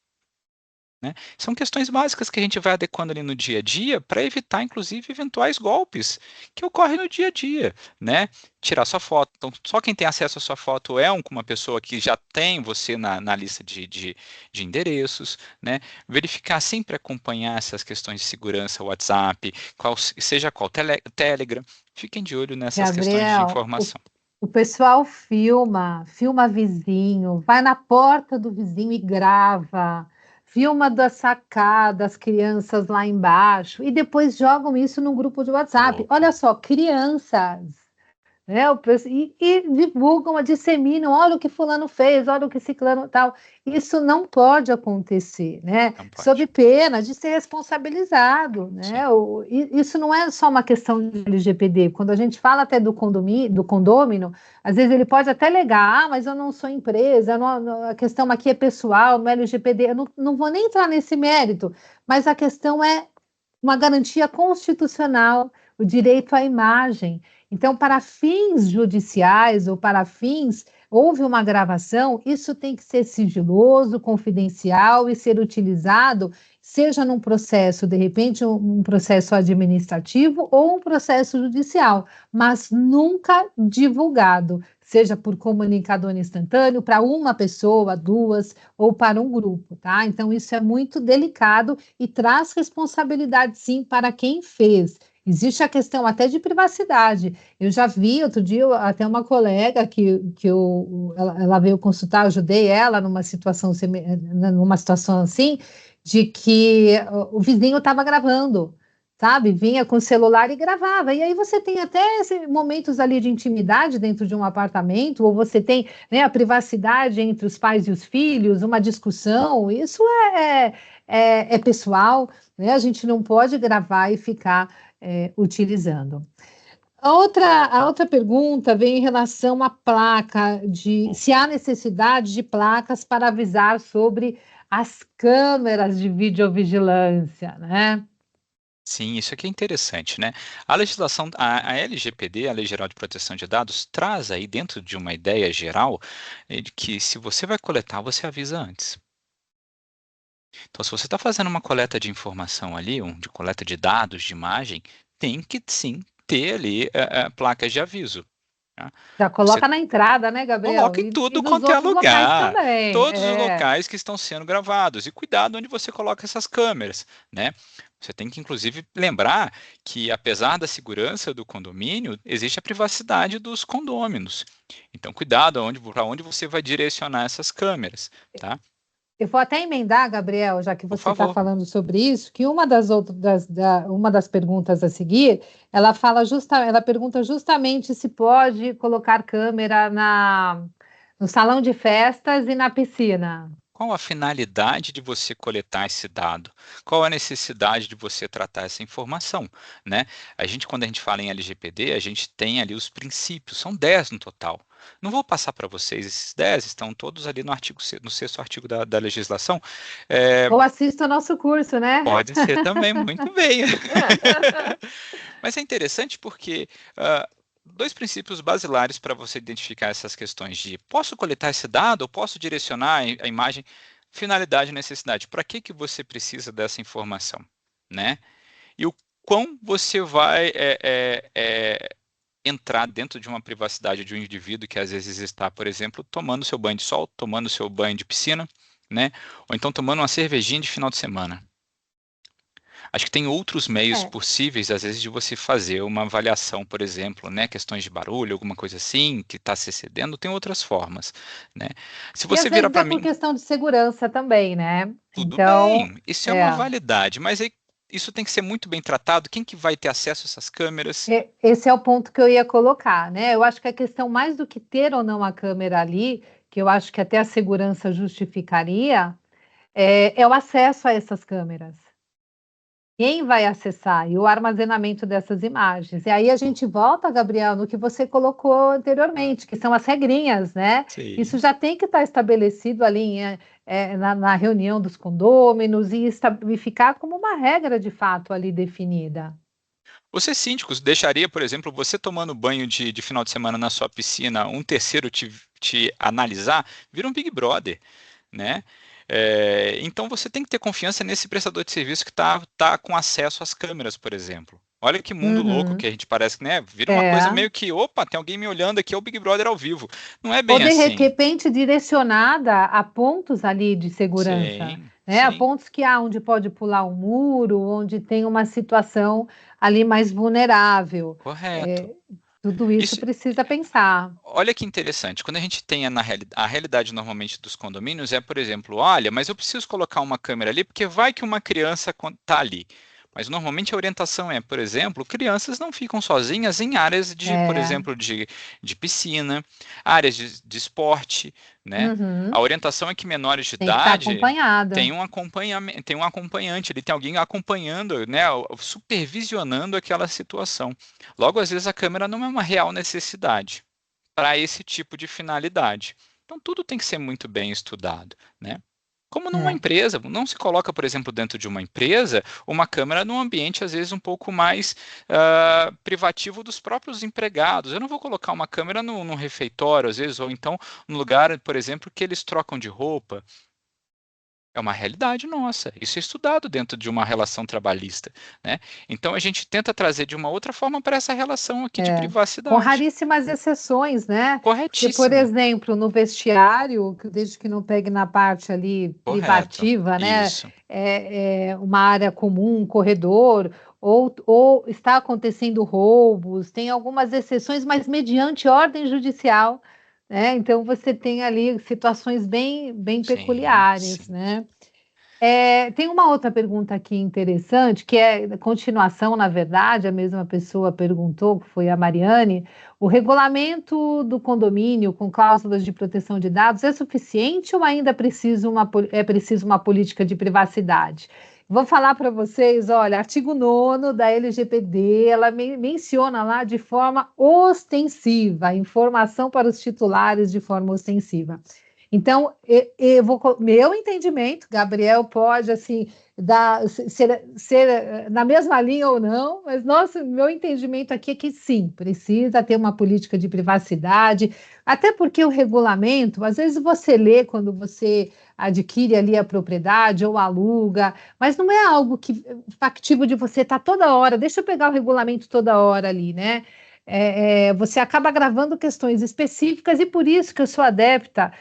Né? São questões básicas que a gente vai adequando ali no dia a dia para evitar, inclusive, eventuais golpes que ocorrem no dia a dia, né? Tirar sua foto. Então, só quem tem acesso à sua foto é uma pessoa que já tem você na lista de endereços, né? Verificar, sempre acompanhar essas questões de segurança, WhatsApp, seja qual, Telegram. Fiquem de olho nessas questões de Gabriel, informação. o pessoal filma vizinho, vai na porta do vizinho e grava, filma da sacada, as crianças lá embaixo, e depois jogam isso no grupo de WhatsApp. Louco. Olha só, crianças. Né? E divulgam, disseminam, olha o que fulano fez, olha o que ciclano tal. Isso não pode acontecer, né? Não Sob pode. pena de ser responsabilizado, Sim. né? Isso não é só uma questão de LGPD. Quando a gente fala até do condômino, às vezes ele pode até alegar, mas eu não sou empresa, a questão aqui é pessoal, não é LGPD. Eu não vou nem entrar nesse mérito, mas a questão é uma garantia constitucional, o direito à imagem. Então, para fins judiciais ou para fins, houve uma gravação, isso tem que ser sigiloso, confidencial e ser utilizado, seja num processo, de repente, um processo administrativo ou um processo judicial, mas nunca divulgado, seja por comunicador instantâneo, para uma pessoa, duas, ou para um grupo, tá? Então, isso é muito delicado e traz responsabilidade, sim, para quem fez. existe a questão até de privacidade. Eu já vi outro dia até uma colega ela veio consultar, ajudei ela numa situação assim, de que o vizinho estava gravando, sabe? Vinha com o celular e gravava. E aí você tem até momentos ali de intimidade dentro de um apartamento, ou você tem, né, a privacidade entre os pais e os filhos, uma discussão. Isso é pessoal, né? A gente não pode gravar e ficar utilizando. A outra pergunta vem em relação à placa, de se há necessidade de placas para avisar sobre as câmeras de videovigilância, né? Sim, isso aqui é interessante, né? A legislação, a LGPD, a Lei Geral de Proteção de Dados, traz aí dentro de uma ideia geral de que se você vai coletar, você avisa antes. Então, se você está fazendo uma coleta de informação ali, de coleta de dados, de imagem, tem que sim ter ali placas de aviso. Tá? Já Você coloca na entrada, né, Gabriel? coloca em E tudo nos quanto é outros locais lugar, também. todos os locais que estão sendo gravados. E cuidado onde você coloca essas câmeras, né? Você tem que, inclusive, lembrar que, apesar da segurança do condomínio, existe a privacidade dos condôminos. Então, cuidado para onde você vai direcionar essas câmeras, tá? Eu vou até emendar, Gabriel, já que Por você está favor. falando sobre isso, que uma das perguntas a seguir, ela pergunta justamente se pode colocar câmera no salão de festas e na piscina. Qual a finalidade de você coletar esse dado? Qual a necessidade de você tratar essa informação, né? Quando a gente fala em LGPD, a gente tem ali os princípios, são 10 no total. Não vou passar para vocês esses 10, estão todos ali no sexto artigo da legislação. É, Ou assista o nosso curso, né? pode ser também, muito bem. Mas é interessante porque dois princípios basilares para você identificar essas questões de posso coletar esse dado ou posso direcionar a imagem, finalidade e necessidade. Para que você precisa dessa informação, né? E o quão você vai entrar dentro de uma privacidade de um indivíduo que às vezes está, por exemplo, tomando seu banho de sol, tomando seu banho de piscina, né? Ou então tomando uma cervejinha de final de semana. Acho que tem outros meios É. possíveis, às vezes, de você fazer uma avaliação, por exemplo, né, questões de barulho, alguma coisa assim, que está se excedendo, tem outras formas, né? Se E você às virar vezes é para por mim, questão de segurança também, né? tudo Então, bem, isso é uma é. validade, mas aí isso tem que ser muito bem tratado. Quem que vai ter acesso a essas câmeras? Esse é o ponto que eu ia colocar, né? Eu acho que a questão mais do que ter ou não a câmera ali, que eu acho que até a segurança justificaria, é o acesso a essas câmeras. Quem vai acessar e o armazenamento dessas imagens. E aí a gente volta, Gabriel, no que você colocou anteriormente, que são as regrinhas, né? Isso Sim. já tem que estar estabelecido ali na reunião dos condôminos e ficar como uma regra de fato ali definida. Você, síndicos, deixaria, por exemplo, você tomando banho de final de semana na sua piscina, um terceiro te analisar? Vira um Big Brother, né? Então você tem que ter confiança nesse prestador de serviço que tá com acesso às câmeras, por exemplo. Olha que mundo louco que Uhum. a gente parece, né? Vira uma coisa É. meio que, opa, tem alguém me olhando aqui, é o Big Brother ao vivo. Não é Ou bem de assim. repente direcionada a pontos ali de segurança, Sim, né? A sim. pontos que há onde pode pular um muro, onde tem uma situação ali mais vulnerável. Correto. É, tudo isso Isso, precisa pensar. olha que interessante. Quando a gente tem a realidade normalmente dos condomínios é, por exemplo, olha, mas eu preciso colocar uma câmera ali porque vai que uma criança está ali. Mas normalmente a orientação é, por exemplo, crianças não ficam sozinhas em áreas de, por É, exemplo, de piscina, áreas de esporte, né? A uhum, orientação é que menores de tem que estar idade acompanhada. têm um acompanhamento, tem um acompanhante, ele tem alguém acompanhando, né, supervisionando aquela situação. Logo, às vezes a câmera não é uma real necessidade para esse tipo de finalidade. Então, tudo tem que ser muito bem estudado, né? Como numa É. empresa, não se coloca, por exemplo, dentro de uma empresa, uma câmera num ambiente, às vezes, um pouco mais privativo dos próprios empregados. Eu não vou colocar uma câmera no refeitório, às vezes, ou então no lugar, por exemplo, que eles trocam de roupa. É uma realidade nossa. Isso é estudado dentro de uma relação trabalhista, né? Então, a gente tenta trazer de uma outra forma para essa relação aqui de Com privacidade. raríssimas exceções, né? Porque, por Corretíssimo. exemplo, no vestiário, desde que não pegue na parte ali Correto. privativa, né? Isso. É uma área comum, um corredor, ou está acontecendo roubos, tem algumas exceções, mas mediante ordem judicial, né? Então você tem ali situações bem Sim, peculiares, sim. né? Tem uma outra pergunta aqui interessante, que é continuação, na verdade, a mesma pessoa perguntou, que foi a Mariane, o regulamento do condomínio com cláusulas de proteção de dados é suficiente ou ainda é preciso uma política de privacidade? Vou falar para vocês, olha, artigo 9º da LGPD, ela menciona lá de forma ostensiva, informação para os titulares de forma ostensiva. Então, meu entendimento, Gabriel pode assim ser na mesma linha ou não, mas meu entendimento aqui é que sim, precisa ter uma política de privacidade, até porque o regulamento, às vezes você lê quando você adquire ali a propriedade ou aluga, mas não é algo que factível de você estar toda hora, deixa eu pegar o regulamento toda hora ali, né? Você acaba gravando questões específicas e por isso que eu sou adepta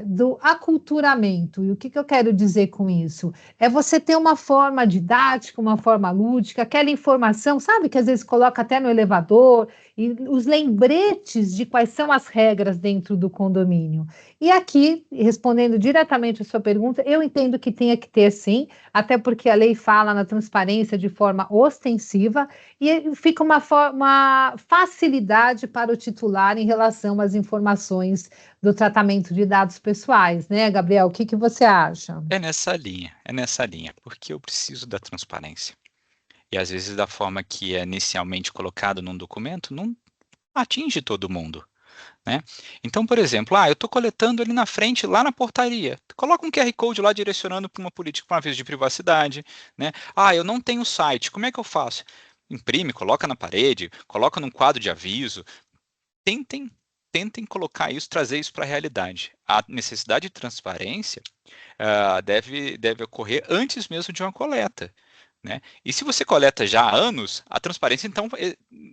do aculturamento. E o que eu quero dizer com isso? É você ter uma forma didática, uma forma lúdica, aquela informação, sabe, que às vezes coloca até no elevador, e os lembretes de quais são as regras dentro do condomínio. E aqui, respondendo diretamente a sua pergunta, eu entendo que tenha que ter sim, até porque a lei fala na transparência de forma ostensiva, e fica uma facilidade para o titular em relação às informações do tratamento de dados pessoais, né, Gabriel? O que você acha? É nessa linha, porque eu preciso da transparência. E às vezes da forma que é inicialmente colocado num documento, não atinge todo mundo, né? Então, por exemplo, eu estou coletando ali na frente, lá na portaria. Coloca um QR Code lá direcionando para uma política, para um aviso de privacidade, né? Eu não tenho site, como é que eu faço? Imprime, coloca na parede, coloca num quadro de aviso. Tentem, tentem colocar isso, trazer isso para a realidade. A necessidade de transparência deve ocorrer antes mesmo de uma coleta, né? E se você coleta já há anos, a transparência então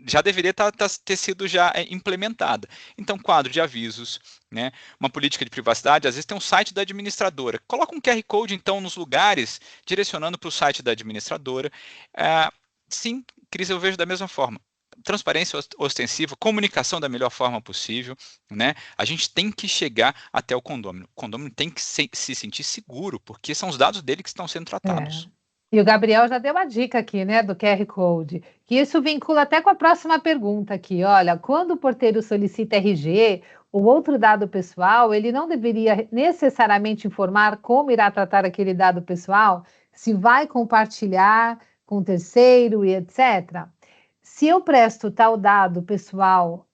já deveria ter sido já implementada. Então, quadro de avisos, né? Uma política de privacidade, às vezes tem um site da administradora. Coloca um QR Code então nos lugares, direcionando para o site da administradora. Sim, Cris, eu vejo da mesma forma. Transparência ostensiva, comunicação da melhor forma possível, né? A gente tem que chegar até o condomínio. O condomínio tem que se sentir seguro, porque são os dados dele que estão sendo É. tratados. E o Gabriel já deu a dica aqui, né, do QR Code, que isso vincula até com a próxima pergunta aqui. Olha, quando o porteiro solicita RG ou outro dado pessoal, ele não deveria necessariamente informar como irá tratar aquele dado pessoal, se vai compartilhar com terceiro e etc. Se eu presto tal dado pessoal,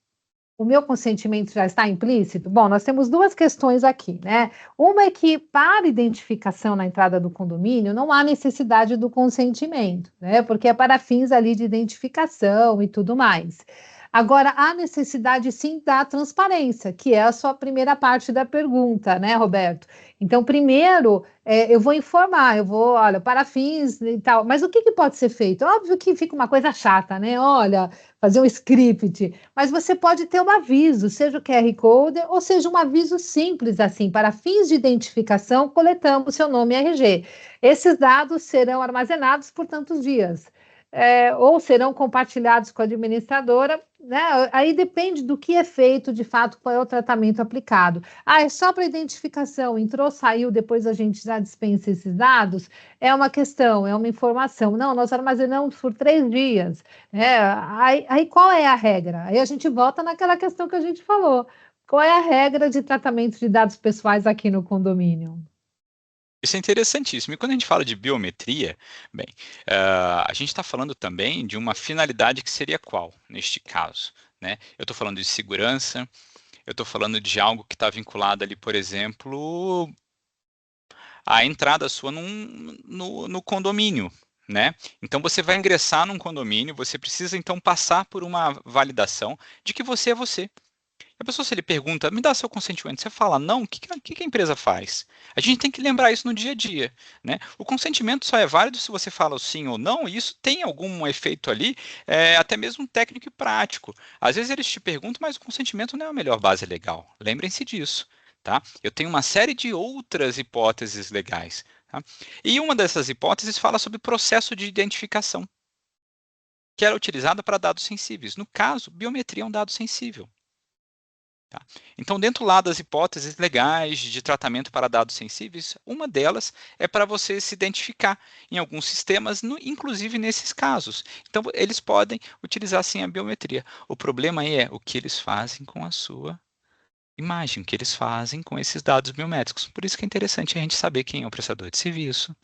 o meu consentimento já está implícito? Bom, nós temos duas questões aqui, né? Uma é que para identificação na entrada do condomínio não há necessidade do consentimento, né? Porque é para fins ali de identificação e tudo mais. Agora, há necessidade sim da transparência, que é a sua primeira parte da pergunta, né, Roberto? Então, primeiro, eu vou informar, olha, para fins e tal, mas o que pode ser feito? Óbvio que fica uma coisa chata, né? Olha, fazer um script, mas você pode ter um aviso, seja o QR Code ou seja um aviso simples assim, para fins de identificação, coletamos seu nome e RG. Esses dados serão armazenados por tantos dias. Ou serão compartilhados com a administradora, né? Aí depende do que é feito, de fato, qual é o tratamento aplicado. É só para identificação, entrou, saiu, depois a gente já dispensa esses dados, é uma questão, é uma informação. Não, nós armazenamos por 3 dias. Aí qual é a regra? Aí a gente volta naquela questão que a gente falou. Qual é a regra de tratamento de dados pessoais aqui no condomínio? Isso é interessantíssimo. E quando a gente fala de biometria, bem, a gente está falando também de uma finalidade que seria qual, neste caso, né? Eu estou falando de segurança, eu estou falando de algo que está vinculado ali, por exemplo, à entrada sua no condomínio, né? Então você vai ingressar num condomínio, você precisa então passar por uma validação de que você é você. A pessoa, se ele pergunta, me dá seu consentimento, você fala não, o que a empresa faz? A gente tem que lembrar isso no dia a dia, né? O consentimento só é válido se você fala sim ou não, e isso tem algum efeito ali, até mesmo técnico e prático. Às vezes eles te perguntam, mas o consentimento não é a melhor base legal. Lembrem-se disso, tá? Eu tenho uma série de outras hipóteses legais, tá? E uma dessas hipóteses fala sobre processo de identificação. que era utilizada para dados sensíveis. No caso, biometria é um dado sensível. Tá? Então, dentro lá das hipóteses legais de tratamento para dados sensíveis, uma delas é para você se identificar em alguns sistemas, inclusive nesses casos. Então, eles podem utilizar sim a biometria. O problema aí é o que eles fazem com a sua imagem, o que eles fazem com esses dados biométricos. Por isso que é interessante a gente saber quem é o prestador de serviço,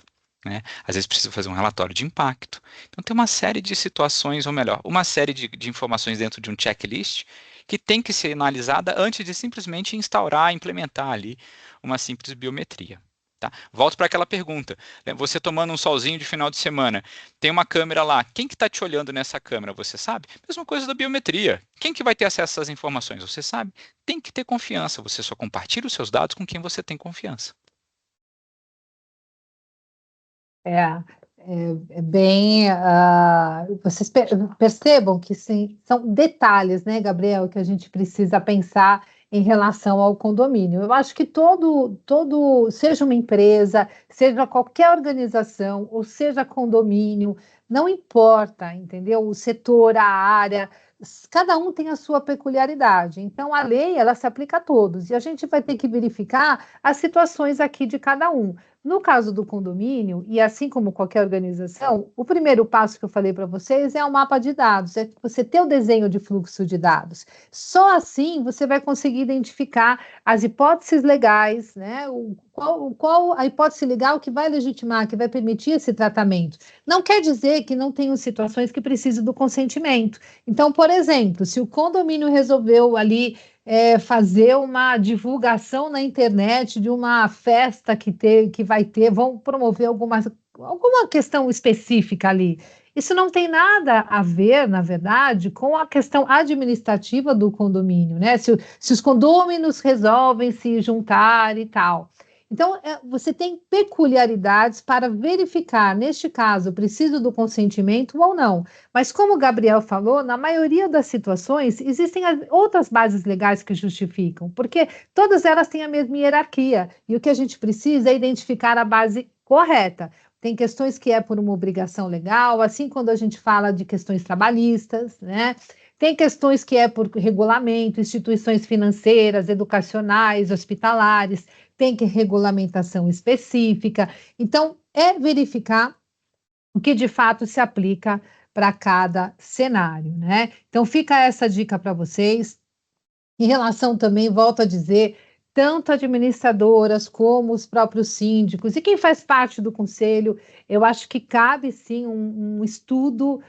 né? Às vezes precisa fazer um relatório de impacto. Então, tem uma série de situações, ou melhor, uma série de informações dentro de um checklist que tem que ser analisada antes de simplesmente instaurar, implementar ali uma simples biometria. Tá? Volto para aquela pergunta. Você tomando um solzinho de final de semana, tem uma câmera lá. Quem que está te olhando nessa câmera? Você sabe? Mesma coisa da biometria. Quem que vai ter acesso a essas informações? Você sabe? Tem que ter confiança. Você só compartilha os seus dados com quem você tem confiança. É bem. Vocês percebam que sim, são detalhes, né, Gabriel, que a gente precisa pensar em relação ao condomínio. Eu acho que seja uma empresa, seja qualquer organização, ou seja condomínio, não importa, entendeu? O setor, a área, cada um tem a sua peculiaridade. Então, a lei, ela se aplica a todos, e a gente vai ter que verificar as situações aqui de cada um. No caso do condomínio, e assim como qualquer organização, o primeiro passo que eu falei para vocês é o mapa de dados, é você ter o desenho de fluxo de dados. Só assim você vai conseguir identificar as hipóteses legais, né? Qual a hipótese legal que vai legitimar, que vai permitir esse tratamento. Não quer dizer que não tenham situações que precisem do consentimento. Então, por exemplo, se o condomínio resolveu ali fazer uma divulgação na internet de uma festa que vai ter, vão promover alguma questão específica ali. Isso não tem nada a ver, na verdade, com a questão administrativa do condomínio, né? Se os condôminos resolvem se juntar e tal. Então, você tem peculiaridades para verificar, neste caso, preciso do consentimento ou não. Mas, como o Gabriel falou, na maioria das situações, existem outras bases legais que justificam, porque todas elas têm a mesma hierarquia, e o que a gente precisa é identificar a base correta. Tem questões que é por uma obrigação legal, assim quando a gente fala de questões trabalhistas, né? Tem questões que é por regulamento, instituições financeiras, educacionais, hospitalares, tem que regulamentação específica. Então, é verificar o que de fato se aplica para cada cenário, né? Então, fica essa dica para vocês. Em relação também, volto a dizer, tanto administradoras como os próprios síndicos e quem faz parte do conselho, eu acho que cabe sim um estudo,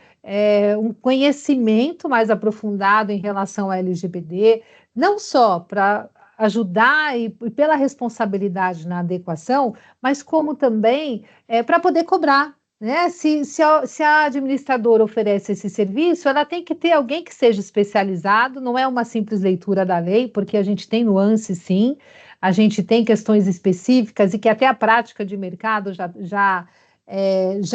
um conhecimento mais aprofundado em relação ao LGPD, não só para ajudar e pela responsabilidade na adequação, mas como também para poder cobrar, né? Se a administradora oferece esse serviço, ela tem que ter alguém que seja especializado, não é uma simples leitura da lei, porque a gente tem nuances, sim, a gente tem questões específicas e que até a prática de mercado já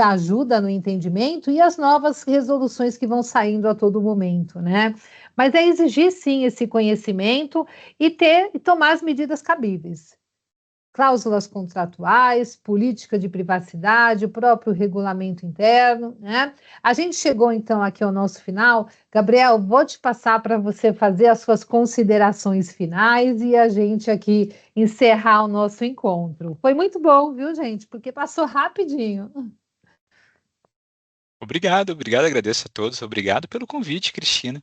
ajuda no entendimento e as novas resoluções que vão saindo a todo momento, né? Mas é exigir, sim, esse conhecimento e tomar as medidas cabíveis. Cláusulas contratuais, política de privacidade, o próprio regulamento interno, né? A gente chegou então aqui ao nosso final. Gabriel, vou te passar para você fazer as suas considerações finais e a gente aqui encerrar o nosso encontro. Foi muito bom, viu, gente? Porque passou rapidinho. Obrigado, agradeço a todos, obrigado pelo convite, Cristina.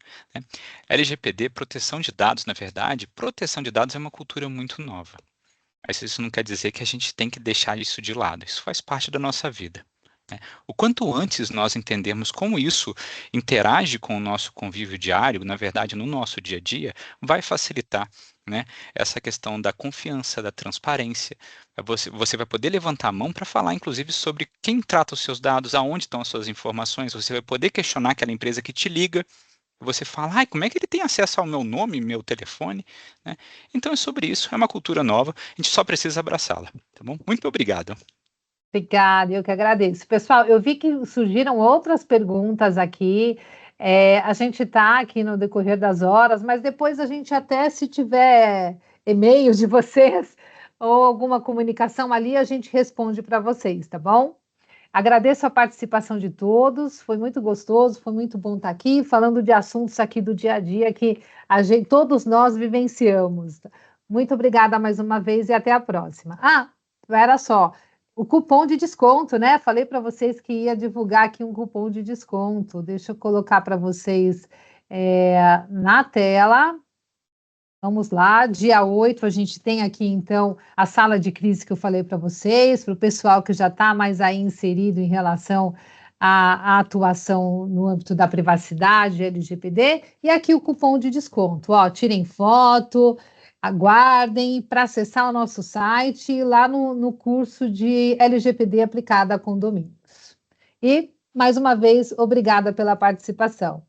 LGPD, proteção de dados, na verdade, proteção de dados é uma cultura muito nova. Mas isso não quer dizer que a gente tem que deixar isso de lado, isso faz parte da nossa vida. O quanto antes nós entendermos como isso interage com o nosso convívio diário, na verdade, no nosso dia a dia, vai facilitar, né, essa questão da confiança, da transparência. Você vai poder levantar a mão para falar, inclusive, sobre quem trata os seus dados, aonde estão as suas informações, você vai poder questionar aquela empresa que te liga, você fala, ai, como é que ele tem acesso ao meu nome, meu telefone? Né? Então é sobre isso, é uma cultura nova, a gente só precisa abraçá-la, tá bom? Muito obrigado. Obrigada, eu que agradeço. Pessoal, eu vi que surgiram outras perguntas aqui. A gente está aqui no decorrer das horas, mas depois a gente até, se tiver e-mail de vocês ou alguma comunicação ali, a gente responde para vocês, tá bom? Agradeço a participação de todos, foi muito gostoso, foi muito bom estar aqui, falando de assuntos aqui do dia a dia que todos nós vivenciamos. Muito obrigada mais uma vez e até a próxima. Espera só, o cupom de desconto, né? Falei para vocês que ia divulgar aqui um cupom de desconto. Deixa eu colocar para vocês na tela. Vamos lá, dia 8 a gente tem aqui, então, a sala de crise que eu falei para vocês, para o pessoal que já está mais aí inserido em relação à atuação no âmbito da privacidade, LGPD, e aqui o cupom de desconto. Ó, tirem foto, aguardem para acessar o nosso site lá no curso de LGPD aplicada a condomínios. E, mais uma vez, obrigada pela participação.